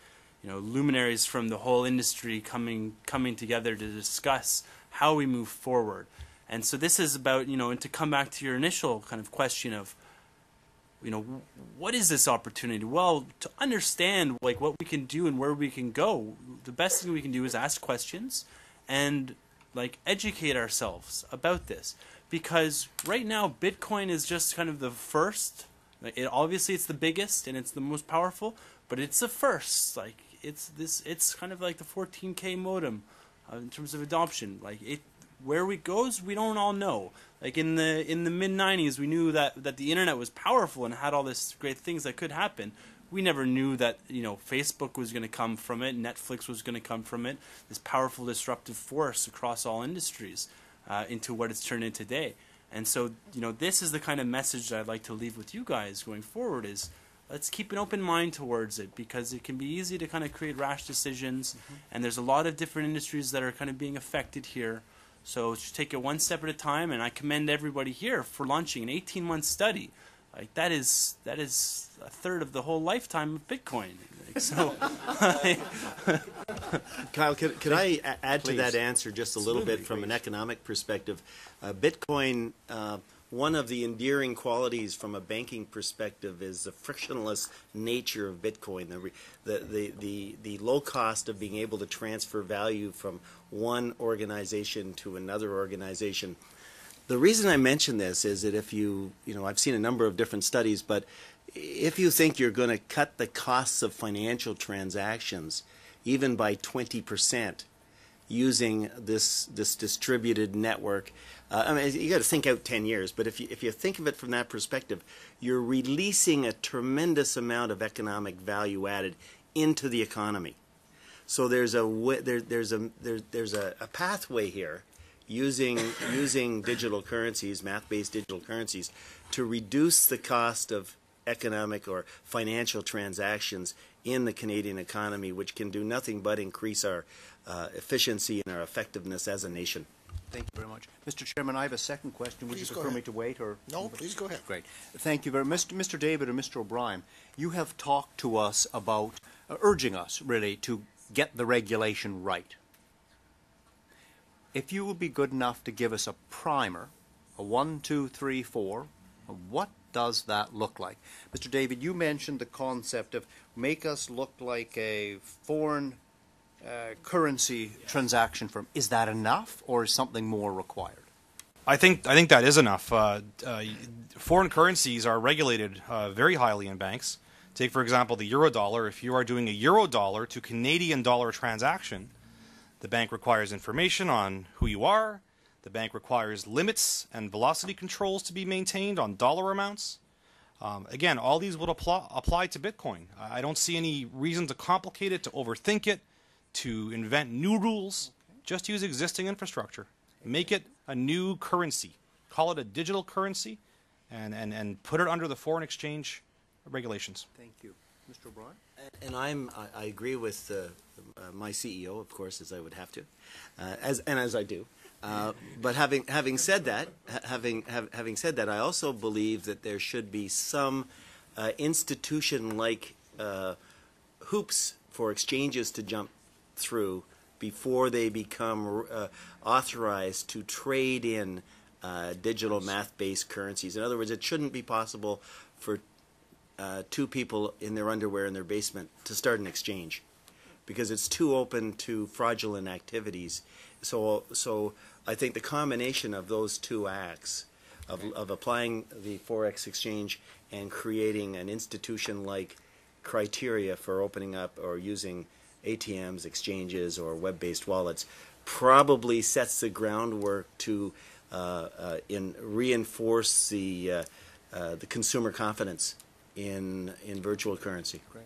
you know, luminaries from the whole industry coming together to discuss how we move forward. And so this is about, you know, and to come back to your initial kind of question of, you know, what is this opportunity? Well, to understand like what we can do and where we can go, the best thing we can do is ask questions and like educate ourselves about this. Because right now Bitcoin is just kind of the first. Obviously it's the biggest and it's the most powerful, but it's the first. Like, it's kind of like the 14K modem in terms of adoption. Like, where it goes, we don't all know. Like in the mid-90s, we knew that the internet was powerful and had all these great things that could happen. We never knew that, you know, Facebook was going to come from it, Netflix was going to come from it, this powerful disruptive force across all industries into what it's turned into today. And so, you know, this is the kind of message that I'd like to leave with you guys going forward is, let's keep an open mind towards it, because it can be easy to kind of create rash decisions, and there's a lot of different industries that are kind of being affected here. So just take it one step at a time, and I commend everybody here for launching an 18-month study. Like, that is a third of the whole lifetime of Bitcoin. Like, so, Kyle, could I add Please. to that answer just a little bit from an economic perspective? Bitcoin, one of the endearing qualities from a banking perspective is the frictionless nature of Bitcoin, the low cost of being able to transfer value from one organization to another organization. The reason I mention this is that if you know, I've seen a number of different studies, but if you think you're going to cut the costs of financial transactions even by 20% using this distributed network, I mean, you got to think out 10 years, but if you think of it from that perspective, you're releasing a tremendous amount of economic value added into the economy. So there's a pathway here using digital currencies, math-based digital currencies, to reduce the cost of economic or financial transactions in the Canadian economy, which can do nothing but increase our efficiency and our effectiveness as a nation. Thank you very much. Mr. Chairman, I have a second question. Would you Please go prefer me ahead. to wait? Or No, please go ahead. Great. Thank you very much. Mr. David or Mr. O'Brien, you have talked to us about urging us, really, to get the regulation right. If you would be good enough to give us a primer, a 1, 2, 3, 4, what does that look like? Mr. David, you mentioned the concept of make us look like a foreign currency transaction firm. Is that enough, or is something more required? I think that is enough. Foreign currencies are regulated very highly in banks. Take, for example, the Eurodollar. If you are doing a Eurodollar to Canadian dollar transaction, the bank requires information on who you are. The bank requires limits and velocity controls to be maintained on dollar amounts. Again, all these would apply to Bitcoin. I don't see any reason to complicate it, to overthink it, to invent new rules. Just use existing infrastructure. Make it a new currency. Call it a digital currency, and put it under the foreign exchange regulations. Thank you. Mr. O'Brien? And I agree with my CEO, of course, as I would have to, as I do. But having said that, having said that, I also believe that there should be some institution-like hoops for exchanges to jump through before they become authorized to trade in digital math-based currencies. In other words, it shouldn't be possible for two people in their underwear in their basement to start an exchange, because it's too open to fraudulent activities. So I think the combination of those two acts, of applying the Forex exchange and creating an institution-like criteria for opening up or using ATMs, exchanges, or web-based wallets, probably sets the groundwork to reinforce the consumer confidence in virtual currency. Great.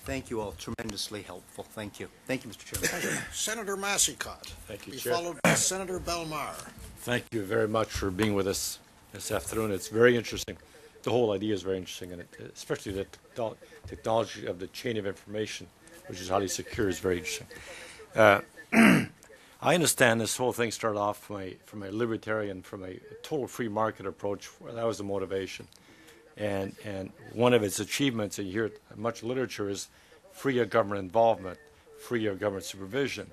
Thank you all. Tremendously helpful. Thank you. Thank you, Mr. Chairman. Senator Massicotte. Thank you, Be Chair. followed by Senator Belmar. Thank you very much for being with us this afternoon. It's very interesting. The whole idea is very interesting, and especially the technology of the chain of information, which is highly secure, is very interesting. I understand this whole thing started off from a libertarian, from a total free market approach. That was the motivation. And one of its achievements, and you hear it in much literature, is free of government involvement, free of government supervision.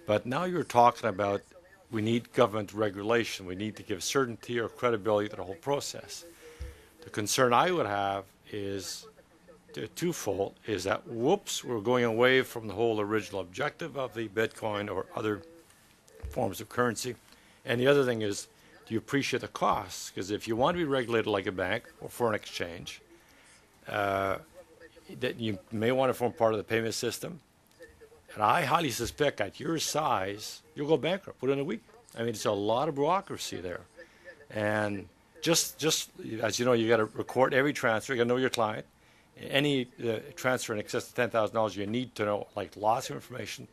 But now you're talking about we need government regulation. We need to give certainty or credibility to the whole process. The concern I would have is twofold, is that, whoops, we're going away from the whole original objective of the Bitcoin or other forms of currency. And the other thing is, do you appreciate the costs? Because if you want to be regulated like a bank or foreign exchange, that you may want to form part of the payment system. And I highly suspect at your size, you'll go bankrupt within a week. I mean, it's a lot of bureaucracy there. And just as you know, you got to record every transfer. You got to know your client. Any transfer in excess of $10,000, you need to know, like, lots of information.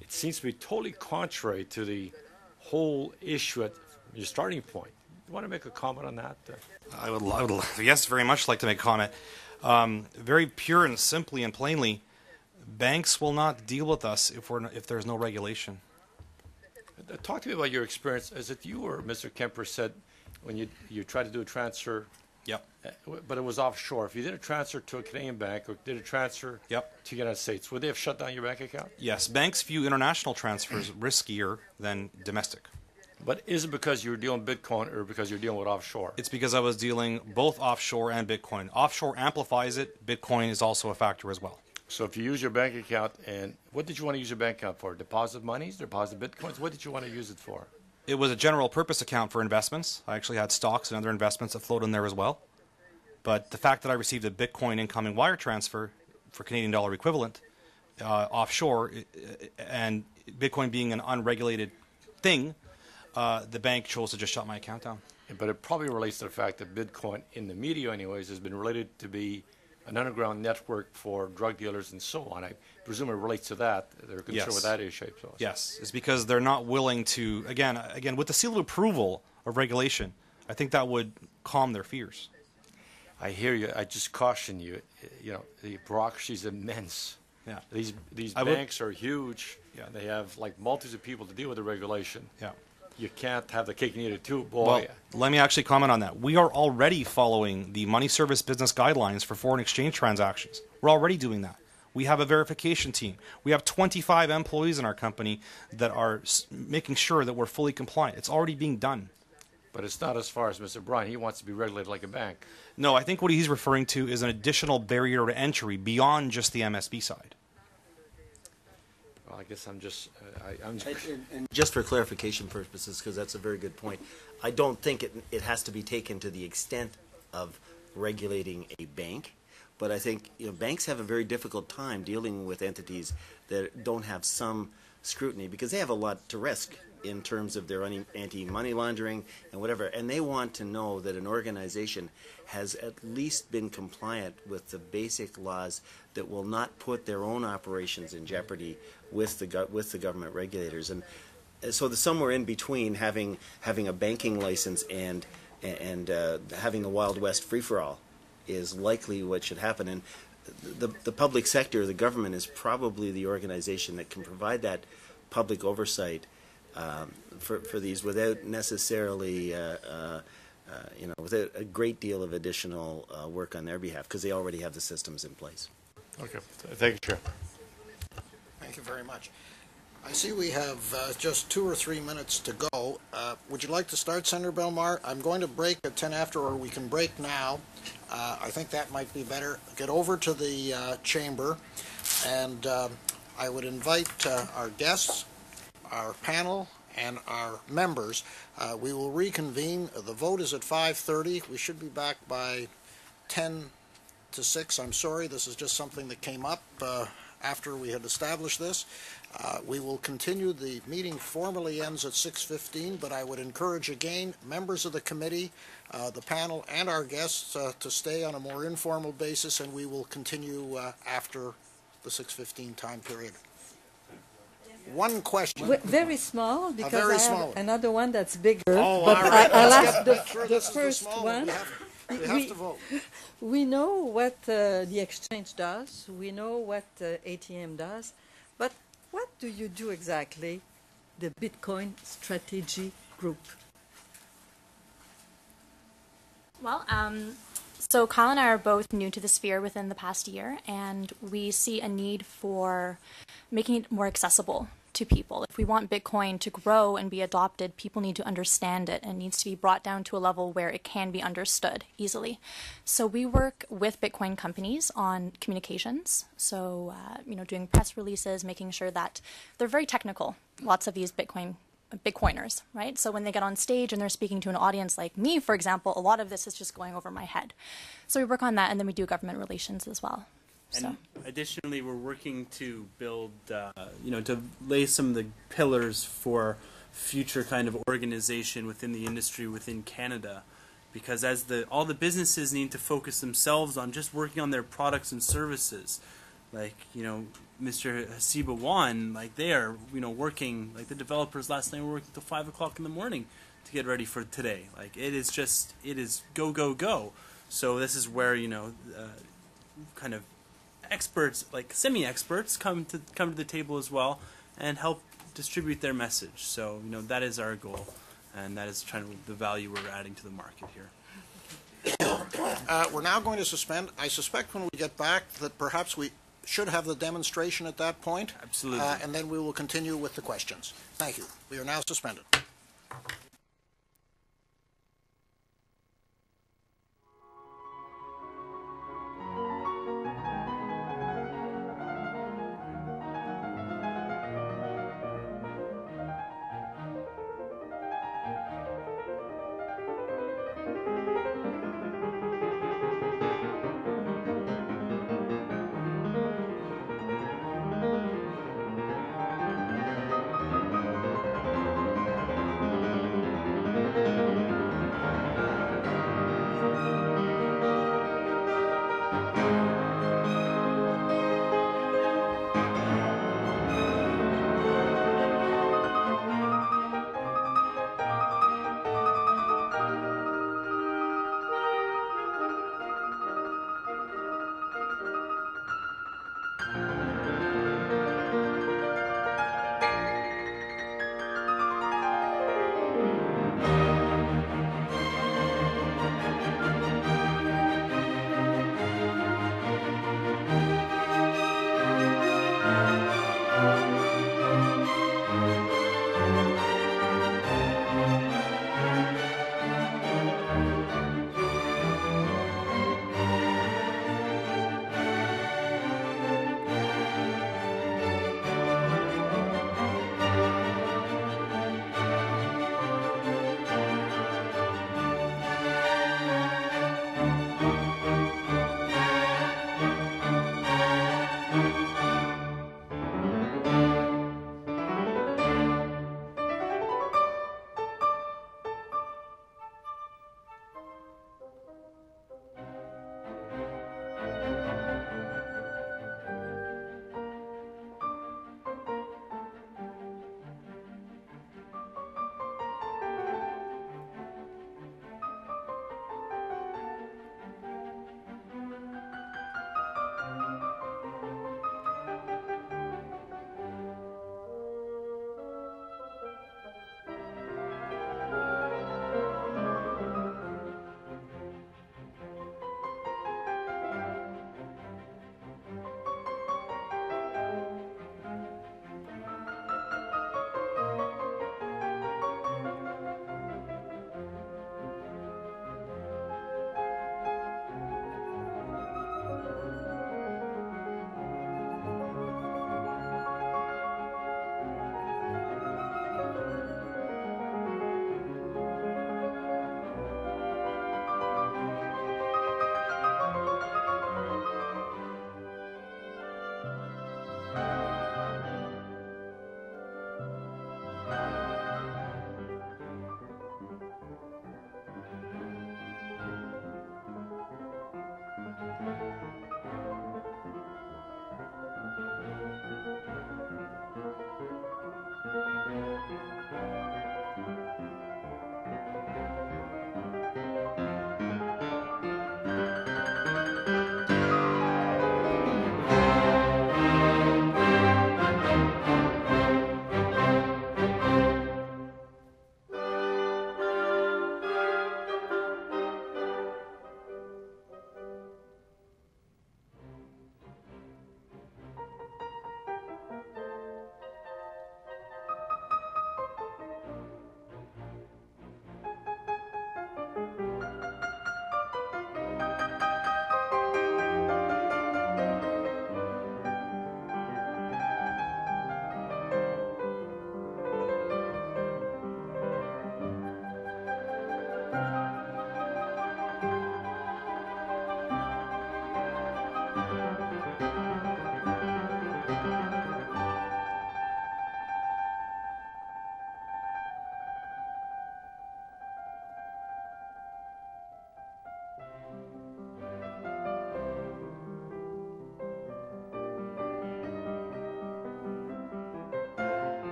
It seems to be totally contrary to the whole issue at your starting point. You want to make a comment on that? I would yes, very much like to make a comment. Very pure and simply and plainly, banks will not deal with us if there's no regulation. Talk to me about your experience. Is it you or Mr. Kemper said when you tried to do a transfer? Yep. But it was offshore. If you did a transfer to a Canadian bank or did a transfer to the United States, would they have shut down your bank account? Yes. Banks view international transfers riskier than domestic. But is it because you were dealing Bitcoin or because you're dealing with offshore? It's because I was dealing both offshore and Bitcoin. Offshore amplifies it. Bitcoin is also a factor as well. So if you use your bank account, and what did you want to use your bank account for? Deposit monies, deposit Bitcoins? What did you want to use it for? It was a general purpose account for investments. I actually had stocks and other investments that flowed in there as well. But the fact that I received a Bitcoin incoming wire transfer for Canadian dollar equivalent offshore, and Bitcoin being an unregulated thing, the bank chose to just shut my account down. But it probably relates to the fact that Bitcoin, in the media anyways, has been related to be an underground network for drug dealers and so on. I presume it relates to that. They're concerned with that issue. So. Yes, it's because they're not willing to, again, with the seal of approval of regulation, I think that would calm their fears. I hear you. I just caution you. You know, the bureaucracy is immense. Yeah. These banks are huge. Yeah. They have like multitudes of people to deal with the regulation. Yeah. You can't have the cake and eat it too, boy. Well, let me actually comment on that. We are already following the money service business guidelines for foreign exchange transactions. We're already doing that. We have a verification team. We have 25 employees in our company that are making sure that we're fully compliant. It's already being done. But it's not as far as Mr. Bryan. He wants to be regulated like a bank. No, I think what he's referring to is an additional barrier to entry beyond just the MSB side. Well, I guess I'm just... And just for clarification purposes, because that's a very good point, I don't think it has to be taken to the extent of regulating a bank, but I think banks have a very difficult time dealing with entities that don't have some scrutiny, because they have a lot to risk in terms of their anti-money laundering and whatever, and they want to know that an organization has at least been compliant with the basic laws that will not put their own operations in jeopardy with the government regulators. And so the somewhere in between having a banking license and having a Wild West free-for-all is likely what should happen. And the public sector, the government, is probably the organization that can provide that public oversight for these without necessarily without a great deal of additional work on their behalf, because they already have the systems in place. Okay. Thank you, Chair. Thank you very much. I see we have just 2 or 3 minutes to go. Would you like to start, Senator Belmar? I'm going to break at 10 after, or we can break now. I think that might be better. Get over to the chamber, and I would invite our guests, our panel, and our members. We will reconvene. The vote is at 5:30. We should be back by 10 to 6. I'm sorry, this is just something that came up after we had established this. We will continue. The meeting formally ends at 6:15, but I would encourage again members of the committee, the panel, and our guests to stay on a more informal basis, and we will continue after the 6:15 time period. One question. Very small, because very I have small. another one that's bigger. Oh, but all right. I'll Let's ask make sure the this is the first small one. We have to vote. We know what the exchange does. We know what ATM does. But what do you do exactly, the Bitcoin Strategy Group? Well, so Kyle and I are both new to the sphere within the past year, and we see a need for making it more accessible to people. If we want Bitcoin to grow and be adopted, people need to understand it, and it needs to be brought down to a level where it can be understood easily. So we work with Bitcoin companies on communications, so doing press releases, making sure that they're very technical. Lots of these Bitcoiners, right? So when they get on stage and they're speaking to an audience like me, for example, a lot of this is just going over my head. So we work on that, and then we do government relations as well. And additionally, we're working to build, to lay some of the pillars for future kind of organization within the industry within Canada, because as all the businesses need to focus themselves on just working on their products and services, like Mr. Hasiba Wan, like they are working, like the developers last night were working till 5 o'clock in the morning to get ready for today. Like it is go go go. So this is where kind of experts, like semi-experts, come to the table as well and help distribute their message. So that is our goal, and that is the value we're adding to the market here. We're now going to suspend. I suspect when we get back that perhaps we should have the demonstration at that point. Absolutely. And then we will continue with the questions. Thank you. We are now suspended.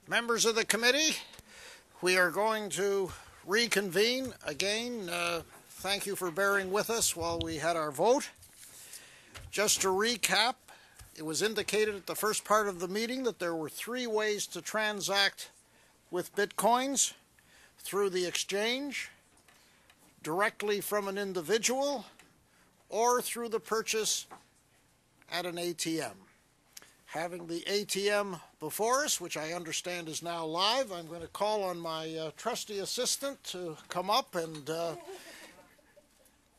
Members of the committee, we are going to reconvene again. Thank you for bearing with us while we had our vote. Just to recap, it was indicated at the first part of the meeting that there were 3 ways to transact with Bitcoins: through the exchange, directly from an individual, or through the purchase at an ATM. Having the ATM before us, which I understand is now live, I'm going to call on my trusty assistant to come up and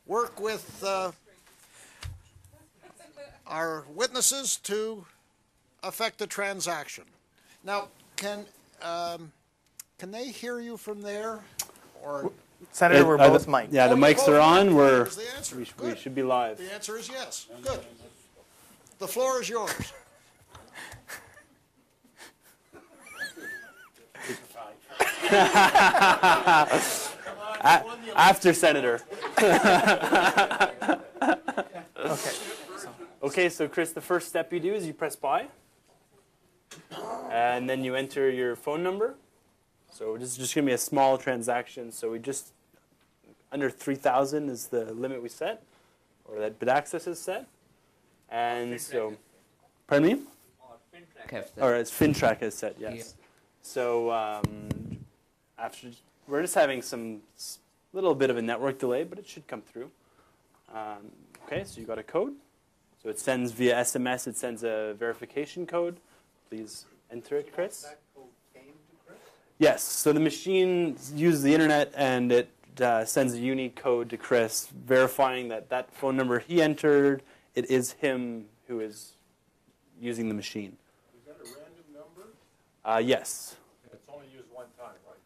work with our witnesses to affect the transaction. Now, can they hear you from there? Or Senator, we're both mic'd. Yeah, the mics are on. There's the answer. We should be live. The answer is yes. Good. The floor is yours. After Senator. Okay, so Chris, the first step you do is you press buy. And then you enter your phone number. So this is just going to be a small transaction. So we just, under 3,000 is the limit we set, or that BitAccess has set. And so, pardon me? Or as FinTrack has set, yes. Yeah. So after, we're just having some little bit of a network delay, but it should come through. Okay, so you got a code. So it sends via SMS, it sends a verification code. Please enter it, Chris. That code came to Chris? Yes, so the machine uses the internet and it sends a unique code to Chris, verifying that that phone number he entered, it is him who is using the machine. Is that a random number? Yes. It's only used one time, right?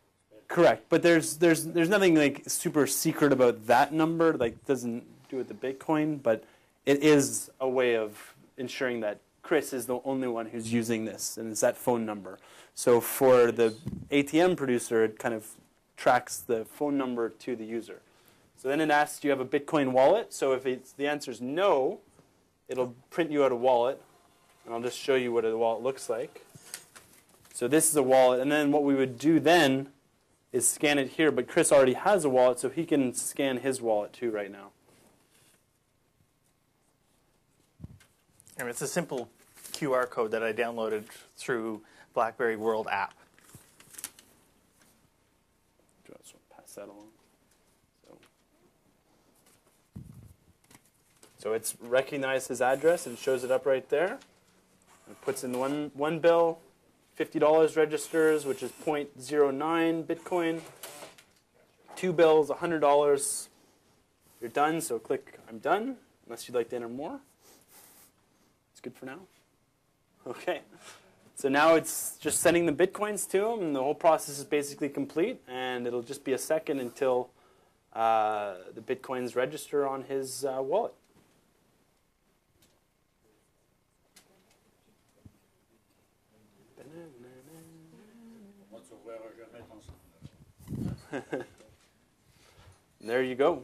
Correct, but there's nothing like super secret about that number. Like doesn't do with the Bitcoin, but it is a way of ensuring that Chris is the only one who's using this, and it's that phone number. So for the ATM producer, it kind of tracks the phone number to the user. So then it asks, do you have a Bitcoin wallet? So if the answer is no, it'll print you out a wallet. And I'll just show you what a wallet looks like. So this is a wallet, and then what we would do then is scan it here, but Chris already has a wallet, so he can scan his wallet too right now. And it's a simple QR code that I downloaded through BlackBerry World app. Just pass that along. So it's recognized his address and shows it up right there. It puts in one bill, $50 registers, which is 0.09 Bitcoin. 2 bills, $100. You're done, so click I'm done, unless you'd like to enter more. It's good for now. Okay. So now it's just sending the Bitcoins to him, and the whole process is basically complete, and it'll just be a second until the Bitcoins register on his wallet. There you go.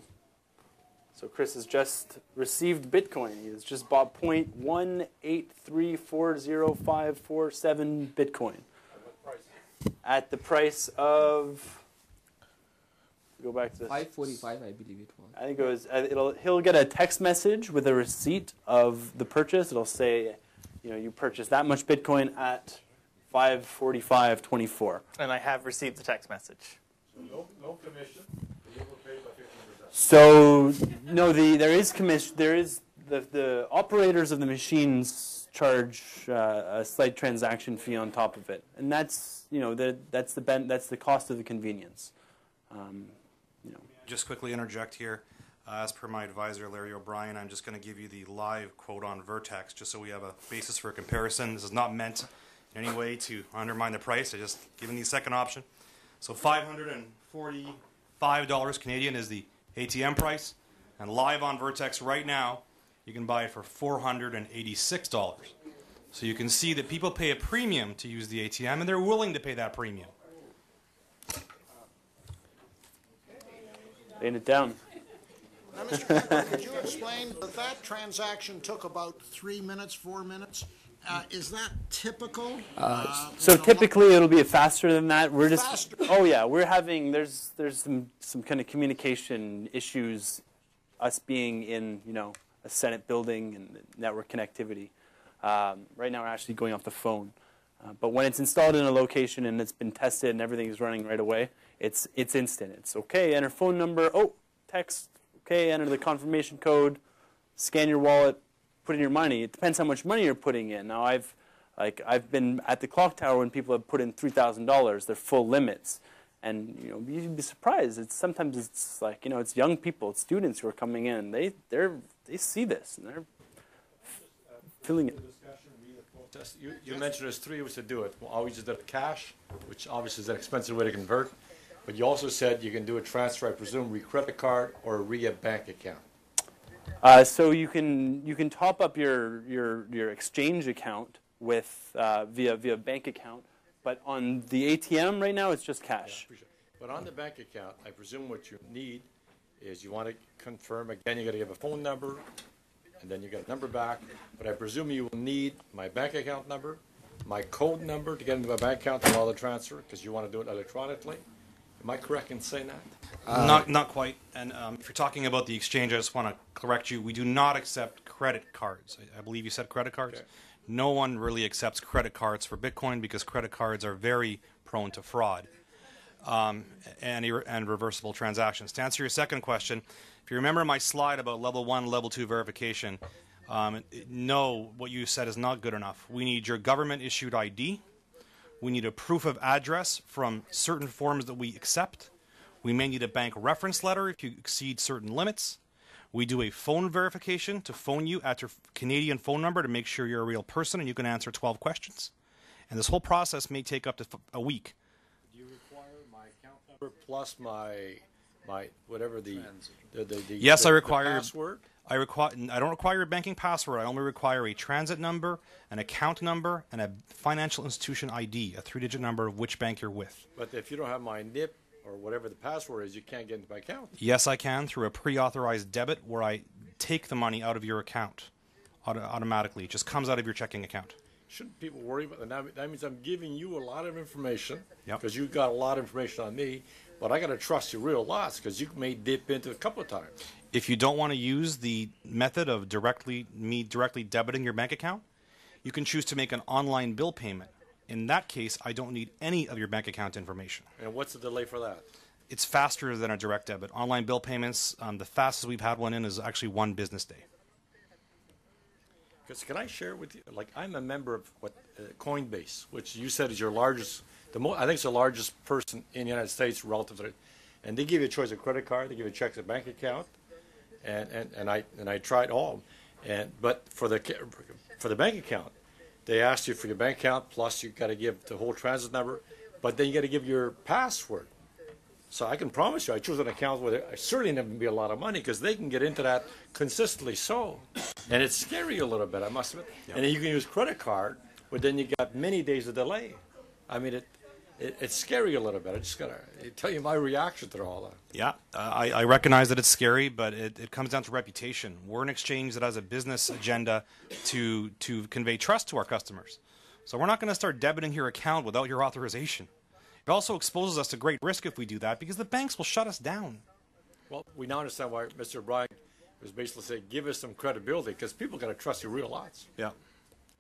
So Chris has just received Bitcoin. He has just bought 0.1834057 Bitcoin. At the price of, go back to this. 545, I believe it was. I think it was. He'll get a text message with a receipt of the purchase. It'll say, you purchased that much Bitcoin at 545.24. And I have received the text message. So no commission. You will pay by 50%. So no, there is commission. There is the operators of the machines charge a slight transaction fee on top of it, and that's that's the cost of the convenience. Just quickly interject here. As per my advisor, Larry O'Brien, I'm just going to give you the live quote on Vertex, just so we have a basis for comparison. This is not meant in any way to undermine the price. I'm just giving the second option. So $545 Canadian is the ATM price, and live on Vertex right now, you can buy it for $486. So you can see that people pay a premium to use the ATM, and they're willing to pay that premium. Laying it down. Now, Mr. Kemper, could you explain that transaction took about 3 minutes, 4 minutes, Is that typical? So typically it'll be faster than that. We're just we're having there's some kind of communication issues, us being in a Senate building and network connectivity. Right now we're actually going off the phone, but when it's installed in a location and it's been tested and everything is running right away, it's instant. It's okay. Enter phone number. Oh, text. Okay, enter the confirmation code. Scan your wallet. Put in your money. It depends how much money you're putting in. Now I've been at the clock tower when people have put in $3,000, their full limits, and you'd be surprised. Sometimes it's like it's young people, it's students who are coming in. They see this and they're feeling it. You mentioned there's three ways to do it. Well, always did cash, which obviously is an expensive way to convert, but you also said you can do a transfer, I presume, re-credit card or bank account. So you can top up your exchange account with via bank account, but on the ATM right now it's just cash. Yeah, but on the bank account, I presume what you need is you want to confirm again. You got to give a phone number, and then you get a number back. But I presume you will need my bank account number, my code number to get into my bank account to allow the transfer because you want to do it electronically. Am I correct in saying that? Not quite. And if you're talking about the exchange, I just want to correct you. We do not accept credit cards. I believe you said credit cards. Okay. No one really accepts credit cards for Bitcoin because credit cards are very prone to fraud and reversible transactions. To answer your second question, if you remember my slide about level 1, level 2 verification, no, what you said is not good enough. We need your government-issued ID. We need a proof of address from certain forms that we accept. We may need a bank reference letter if you exceed certain limits. We do a phone verification to phone you at your Canadian phone number to make sure you're a real person and you can answer 12 questions. And this whole process may take up to a week. Do you require my account number plus my whatever the yes, I require password? I don't require your banking password. I only require a transit number, an account number, and a financial institution ID, a 3-digit number of which bank you're with. But if you don't have my NIP or whatever the password is, you can't get into my account. Yes, I can through a pre-authorized debit where I take the money out of your account automatically. It just comes out of your checking account. Shouldn't people worry about that? That means I'm giving you a lot of information because Yep. you got a lot of information on me, but I got to trust you real lots because you may dip into it a couple of times. If you don't want to use the method of directly debiting your bank account, you can choose to make an online bill payment. In that case, I don't need any of your bank account information. And what's the delay for that? It's faster than a direct debit. Online bill payments, the fastest we've had one in is actually 1 business day. Because can I share with you? Like I'm a member of Coinbase, which you said is your largest. I think it's the largest person in the United States relative to it. And they give you a choice of credit card, they give you a check to bank account, and I tried all. But for the bank account, they asked you for your bank account plus you got to give the whole transit number, but then you got to give your password. So I can promise you, I chose an account where I certainly never be a lot of money because they can get into that consistently. So, and it's scary a little bit, I must admit. Yep. And then you can use credit card, but then you got many days of delay. I mean, it's scary a little bit. I just gotta tell you my reaction to all that. Yeah, I recognize that it's scary, but it comes down to reputation. We're an exchange that has a business agenda to convey trust to our customers. So we're not going to start debiting your account without your authorization. It also exposes us to great risk if we do that because the banks will shut us down. Well, we now understand why Mr. O'Brien was basically saying, give us some credibility because people got to trust you real lots. Yeah.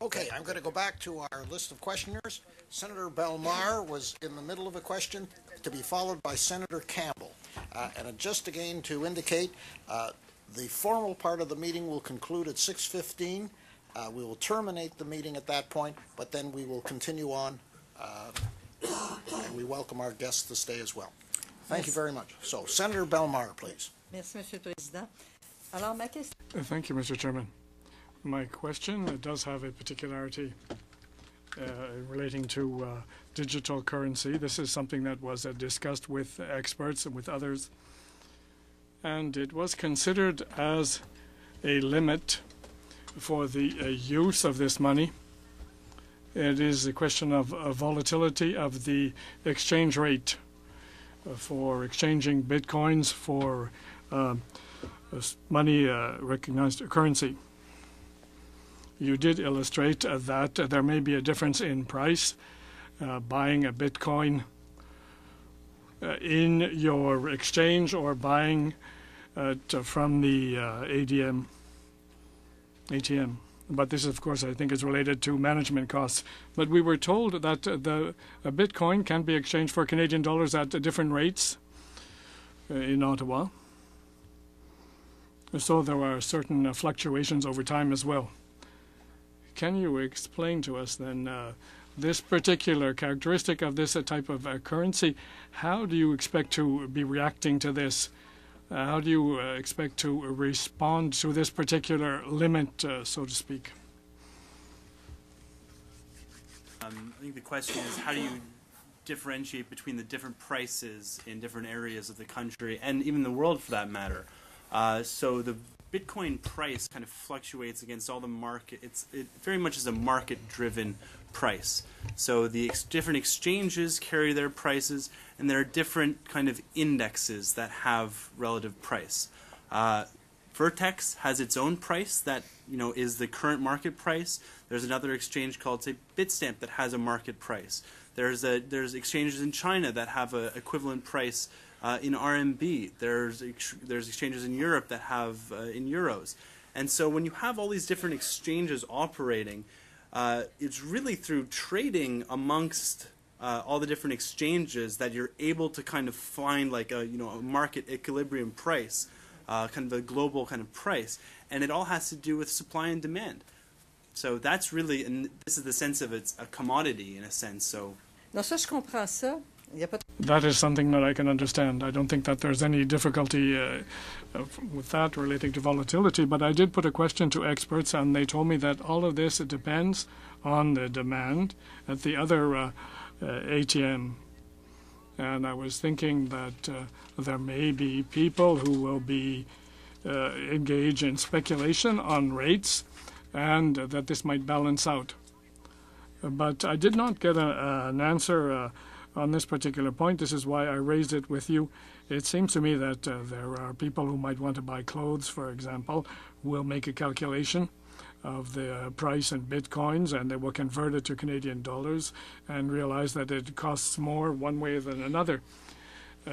Okay, I'm going to go back to our list of questioners. Senator Belmar was in the middle of a question, to be followed by Senator Campbell. And just again to indicate, the formal part of the meeting will conclude at 6:15. We will terminate the meeting at that point, but then we will continue on, and we welcome our guests to stay as well. Thank you very much. So, Senator Belmar, please. Merci, Monsieur le Président. Alors, ma question... Thank you, Mr. Chairman. My question does have a particularity relating to digital currency. This is something that was discussed with experts and with others, and it was considered as a limit for the use of this money. It is a question of volatility of the exchange rate for exchanging bitcoins for money recognized currency. you did illustrate that there may be a difference in price buying a Bitcoin in your exchange or buying it from the ATM. But this, of course, I think is related to management costs. But we were told that a Bitcoin can be exchanged for Canadian dollars at different rates in Ottawa. So there are certain fluctuations over time as well. Can you explain to us then this particular characteristic of this type of currency? How do you expect to be reacting to this? How do you expect to respond to this particular limit, so to speak? I think the question is, how do you differentiate between the different prices in different areas of the country and even the world for that matter? So the Bitcoin price kind of fluctuates against all the market. It very much is a market-driven price. So the different exchanges carry their prices, and there are different kind of indexes that have relative price. Vertex has its own price that is the current market price. There's another exchange called, say, Bitstamp that has a market price. There's exchanges in China that have an equivalent price in RMB. There's exchanges in Europe that have in euros. And so when you have all these different exchanges operating, it's really through trading amongst all the different exchanges that you're able to kind of find like a market equilibrium price, kind of a global kind of price, and it all has to do with supply and demand. So that's really, and this is the sense of it's a commodity in a sense. So. Non, ça, je comprends ça. That is something that I can understand. I don't think that there's any difficulty with that relating to volatility, but I did put a question to experts, and they told me that all of this, it depends on the demand at the other ATM. And I was thinking that there may be people who will be engaged in speculation on rates, and that this might balance out. But I did not get an answer on this particular point. This is why I raised it with you. It seems to me that there are people who might want to buy clothes, for example, who will make a calculation of the price in Bitcoins, and they will convert it to Canadian dollars and realize that it costs more one way than another.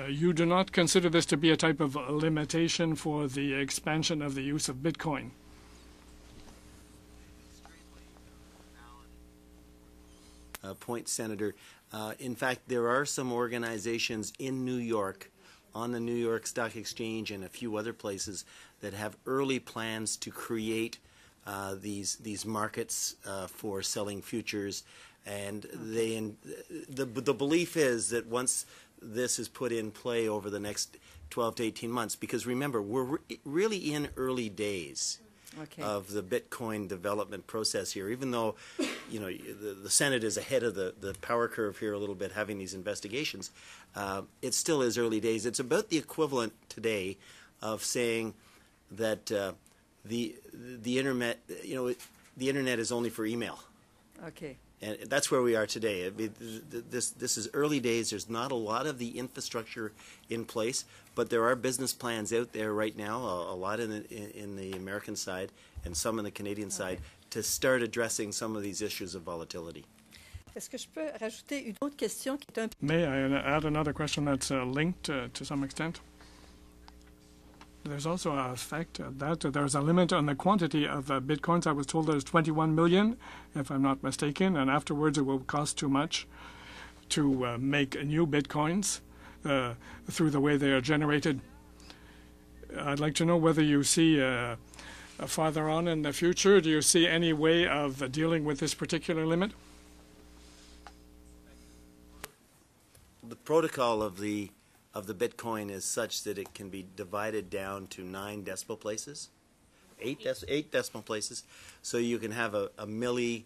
You do not consider this to be a type of limitation for the expansion of the use of Bitcoin? Point, Senator. In fact, there are some organizations in New York, on the New York Stock Exchange and a few other places, that have early plans to create these markets for selling futures, and the belief is that once this is put in play over the next 12 to 18 months, because remember, we're really in early days. Okay. Of the Bitcoin development process here, even though the Senate is ahead of the power curve here a little bit, having these investigations, it still is early days. It's about the equivalent today of saying that the internet, the internet is only for email. Okay. And that's where we are today. This is early days. There's not a lot of the infrastructure in place, but there are business plans out there right now, a lot in the American side and some in the Canadian side, to start addressing some of these issues of volatility. Est-ce que je peux rajouter une autre question qui est un... May I add another question that's linked to some extent? There's also a fact that there's a limit on the quantity of Bitcoins. I was told there's 21 million, if I'm not mistaken, and afterwards it will cost too much to make new Bitcoins through the way they are generated. I'd like to know whether you see farther on in the future, do you see any way of dealing with this particular limit? The protocol of the Bitcoin is such that it can be divided down to 9 decimal places, 8 decimal places. So you can have a milli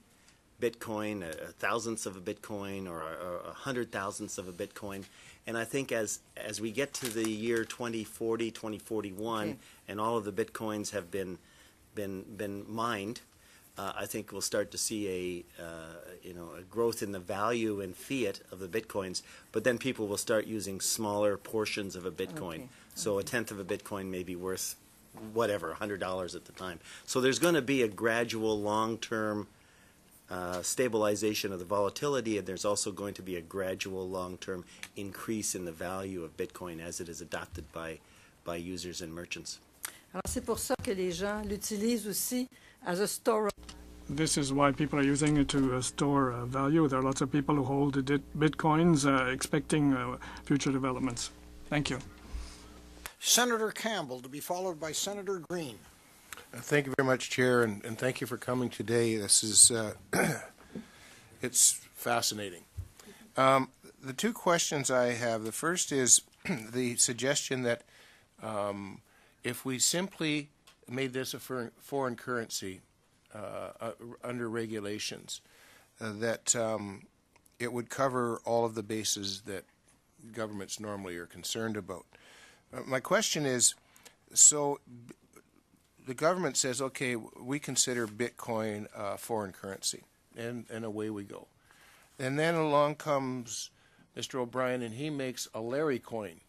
Bitcoin, a thousandth of a Bitcoin, or a 100,000th of a Bitcoin. And I think as we get to the year 2040, 2041, okay, and all of the Bitcoins have been mined, I think we'll start to see a growth in the value in fiat of the Bitcoins, but then people will start using smaller portions of a Bitcoin. Okay. So a tenth of a Bitcoin may be worth whatever, $100 at the time. So there's going to be a gradual long-term stabilization of the volatility, and there's also going to be a gradual long-term increase in the value of Bitcoin as it is adopted by users and merchants. Alors c'est pour ça que les gens l'utilisent aussi as a store. This is why people are using it to store value. There are lots of people who hold bitcoins expecting future developments. Thank you. Senator Campbell, to be followed by Senator Green. Thank you very much, Chair, and thank you for coming today. This is it's fascinating. The two questions I have, the first is the suggestion that if we simply made this a foreign currency under regulations, that it would cover all of the bases that governments normally are concerned about. My question is, so the government says, okay, we consider Bitcoin a foreign currency, and away we go. And then along comes Mr. O'Brien, and he makes a Larry coin.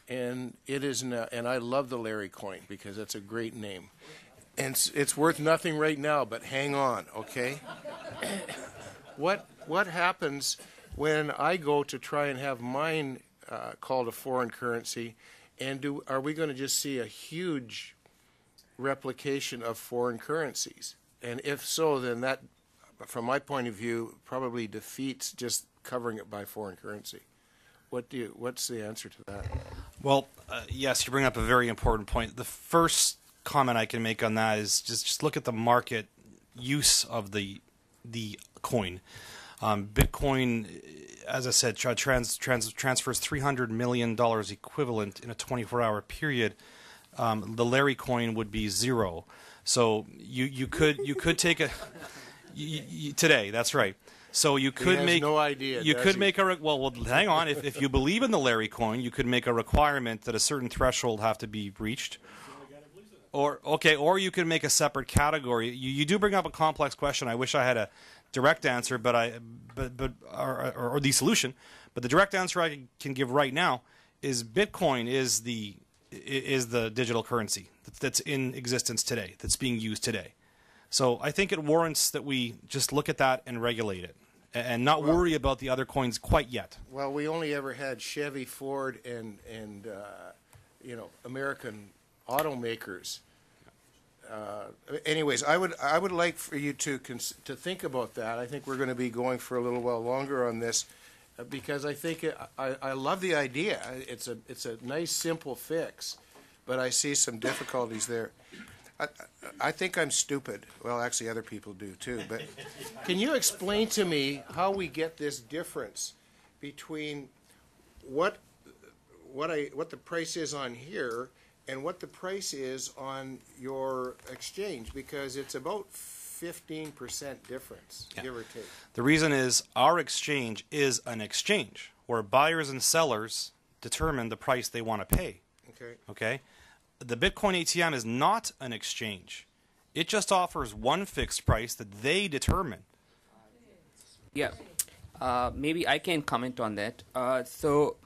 And it is, and I love the Larry coin because it's a great name. And it's worth nothing right now, but hang on, okay? What happens when I go to try and have mine called a foreign currency, and are we going to just see a huge replication of foreign currencies? And if so, then that, from my point of view, probably defeats just covering it by foreign currency. What's the answer to that? Well, yes, you bring up a very important point. The first comment I can make on that is just look at the market use of the coin. Bitcoin, as I said, transfers $300 million equivalent in a 24-hour period. The Larry coin would be zero. So you could take a today. That's right. So you could make no idea. You could make a well. Hang on. If you believe in the Larry coin, you could make a requirement that a certain threshold have to be reached. Or you could make a separate category. You do bring up a complex question. I wish I had a direct answer, or the solution. But the direct answer I can give right now is Bitcoin is the digital currency that's in existence today, that's being used today. So I think it warrants that we just look at that and regulate it, and not worry about the other coins quite yet. Well, we only ever had Chevy, Ford, and American automakers. Anyways, I would like for you to think about that. I think we're going to be going for a little while longer on this, because I think I love the idea. It's a nice simple fix, but I see some difficulties there. I think I'm stupid. Well, actually, other people do too. But can you explain to me how we get this difference between what the price is on here and what the price is on your exchange? Because it's about 15% difference, give or take. The reason is our exchange is an exchange where buyers and sellers determine the price they want to pay. Okay. The Bitcoin ATM is not an exchange. It just offers one fixed price that they determine. Yeah. Maybe I can comment on that. So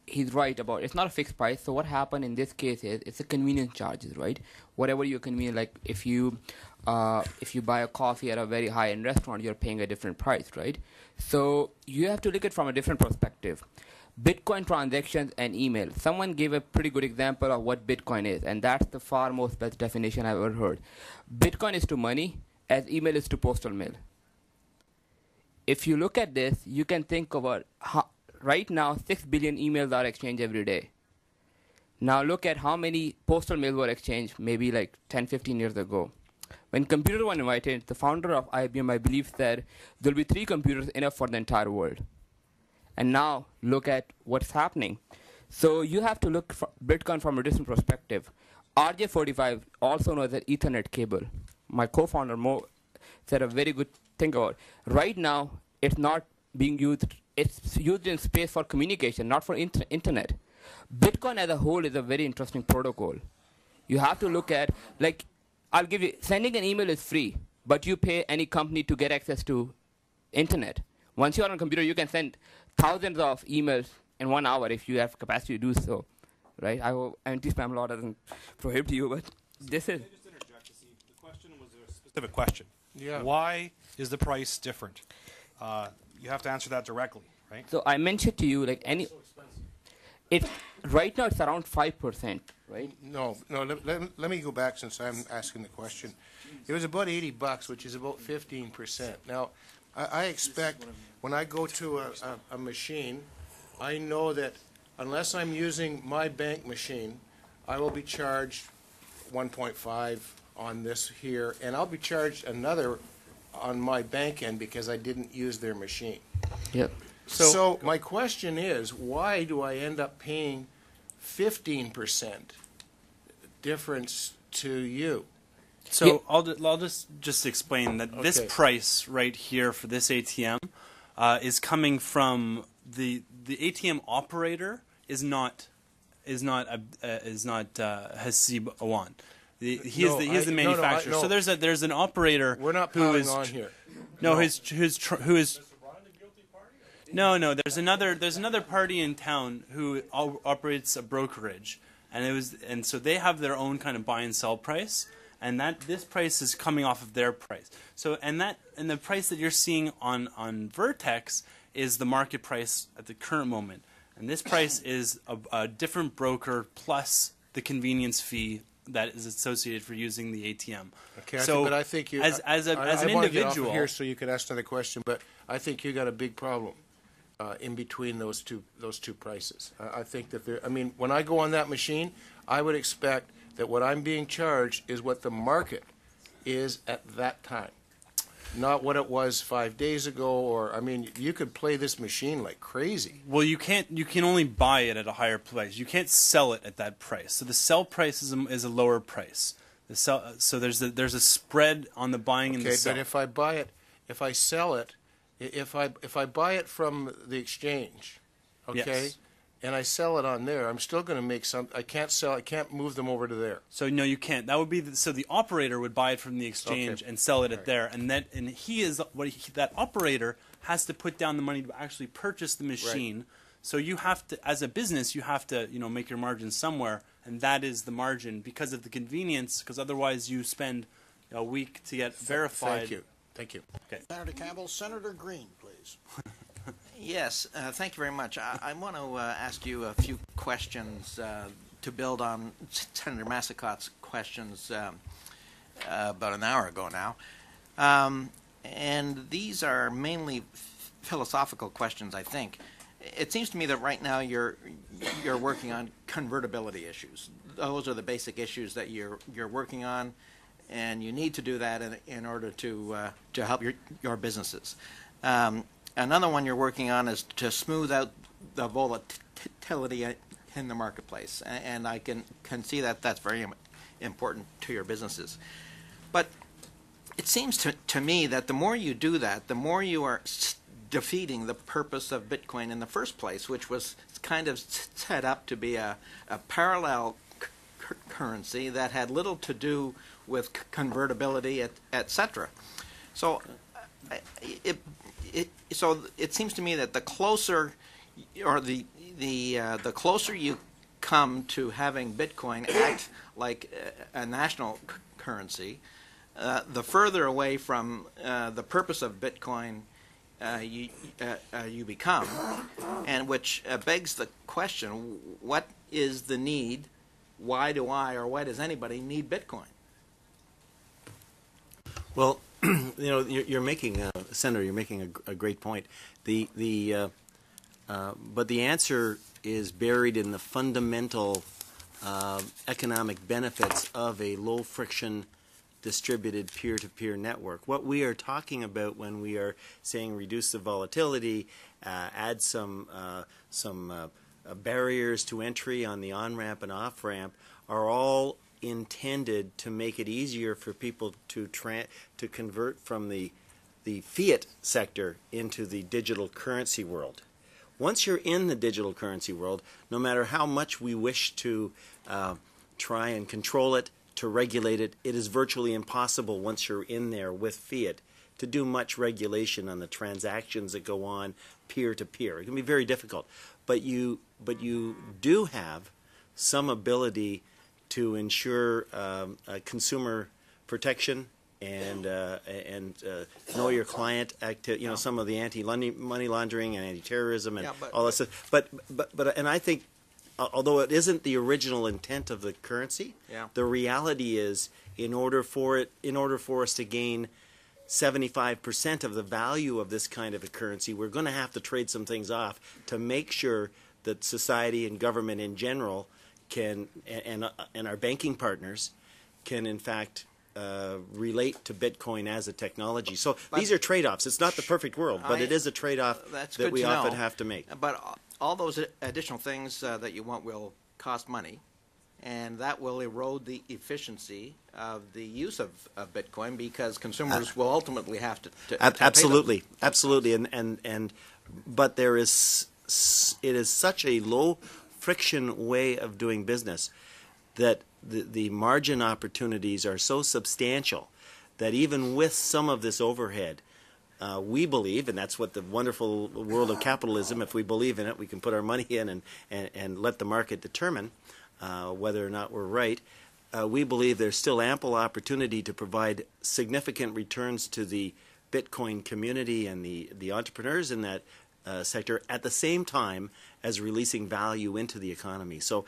he's right about it's not a fixed price. So what happened in this case is it's a convenience charges, right? Whatever you're convenient, like if you buy a coffee at a very high-end restaurant, you're paying a different price, right? So you have to look at it from a different perspective. Bitcoin transactions and email. Someone gave a pretty good example of what Bitcoin is, and that's the far most best definition I've ever heard. Bitcoin is to money as email is to postal mail. If you look at this, you can think about how, right now 6 billion emails are exchanged every day. Now look at how many postal mail were exchanged maybe like 10, 15 years ago. When computers were invited, the founder of IBM, I believe, said there will be 3 computers enough for the entire world. And now look at what's happening. So you have to look at Bitcoin from a different perspective. RJ45, also known as an Ethernet cable. My co-founder Mo said a very good thing about it. Right now, it's not being used. It's used in space for communication, not for internet. Bitcoin as a whole is a very interesting protocol. You have to look at, like, I'll give you, sending an email is free, but you pay any company to get access to internet. Once you're on a computer, you can send thousands of emails in 1 hour if you have capacity to do so. right? I hope anti-spam law doesn't prohibit you, but this is. Just interject to see. The question was a specific question. Yeah. Why is the price different? You have to answer that directly, right? So I mentioned to you like any. It right now it's around 5%, right? No. Let me go back since I'm asking the question. It was about $80, which is about 15%. Now, I expect when I go to a machine, I know that unless I'm using my bank machine, I will be charged 1.5 on this here, and I'll be charged another on my bank end because I didn't use their machine. Yep. So my question is, why do I end up paying 15% difference to you? So I'll just explain that this Okay. price right here for this ATM is coming from the ATM operator is not Hasib Awan. He is the manufacturer. So there's an operator. We're not who piling is on here. No, No. who is. No. There's another party in town who operates a brokerage, and so they have their own kind of buy and sell price, and this price is coming off of their price. So and the price that you're seeing on Vertex is the market price at the current moment, and this price is a different broker plus the convenience fee that is associated for using the ATM. Okay, so but I think you, as an I want to get off of individual here so you can ask another question, but I think you got a big problem in between those two prices. I think that when I go on that machine, I would expect that what I'm being charged is what the market is at that time, not what it was 5 days ago. Or you could play this machine like crazy. Well, you can't. You can only buy it at a higher price. You can't sell it at that price. So the sell price is a lower price. So there's a spread on the buying and the Okay, sell. but if I buy it, if I sell it, if I buy it from the exchange, okay, Yes. and I sell it on there, I'm still going to make some. I can't move them over to there. So no, you can't. That would be so the operator would buy it from the exchange and sell it at there, and that operator has to put down the money to actually purchase the machine. So you have to, as a business, you have to make your margin somewhere, and that is the margin because of the convenience. Because otherwise, you spend a week to get verified. Thank you. Okay. Senator Campbell. Senator Green, please. Yes, thank you very much. I want to ask you a few questions to build on Senator Massicott's questions about an hour ago now. And these are mainly philosophical questions, I think. It seems to me that right now you're working on convertibility issues. Those are the basic issues that you're working on, and you need to do that in order to help your businesses. Another one you're working on is to smooth out the volatility in the marketplace, and I can see that that's very important to your businesses. But it seems to me that the more you do that, the more you are defeating the purpose of Bitcoin in the first place, which was kind of set up to be a parallel currency that had little to do with convertibility, etc. So it seems to me that the closer, or the closer you come to having Bitcoin act like a national currency, the further away from the purpose of Bitcoin you become, and which begs the question: what is the need? Why do I, or why does anybody need Bitcoin? Well, you're making, Senator, you're making a great point. But the answer is buried in the fundamental economic benefits of a low-friction, distributed peer-to-peer network. What we are talking about when we are saying reduce the volatility, add some barriers to entry on the on-ramp and off-ramp, are all intended to make it easier for people to convert from the fiat sector into the digital currency world. Once you're in the digital currency world, no matter how much we wish to try and control it, to regulate it, it is virtually impossible once you're in there with fiat to do much regulation on the transactions that go on peer-to-peer. It can be very difficult. But you do have some ability to ensure consumer protection and know your client some of the anti-money laundering and anti-terrorism and all that stuff. But and I think, although it isn't the original intent of the currency, the reality is in order for us to gain 75% of the value of this kind of a currency, we're going to have to trade some things off to make sure that society and government in general can, and our banking partners can in fact relate to Bitcoin as a technology. So these are trade-offs. It's not the perfect world, but it is a trade-off that we often have to make. But all those additional things that you want will cost money, and that will erode the efficiency of the use of Bitcoin because consumers will ultimately have to absolutely, absolutely, but it is such a low friction way of doing business that the margin opportunities are so substantial that even with some of this overhead, we believe, and that's what the wonderful world of capitalism, if we believe in it, we can put our money in and let the market determine whether or not we're right. We believe there's still ample opportunity to provide significant returns to the Bitcoin community and the entrepreneurs in that sector at the same time as releasing value into the economy. So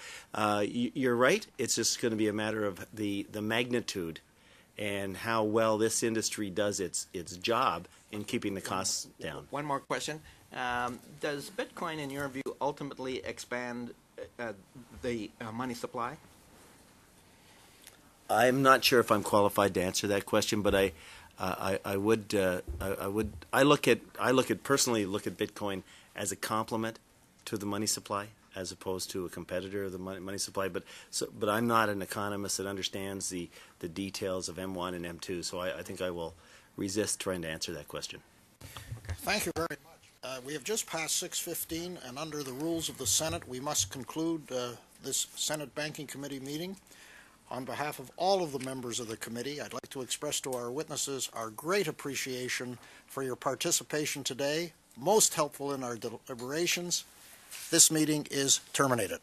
you're right. It's just going to be a matter of the magnitude and how well this industry does its job in keeping the costs down. One more question. Does Bitcoin, in your view, ultimately expand the money supply? I'm not sure if I'm qualified to answer that question, but I personally look at Bitcoin as a complement to the money supply as opposed to a competitor of the money supply. But I'm not an economist that understands the details of M1 and M2, so I think I will resist trying to answer that question. Thank you very much. We have just passed 6:15, and under the rules of the Senate, we must conclude this Senate Banking Committee meeting. On behalf of all of the members of the committee, I'd like to express to our witnesses our great appreciation for your participation today, most helpful in our deliberations. This meeting is terminated.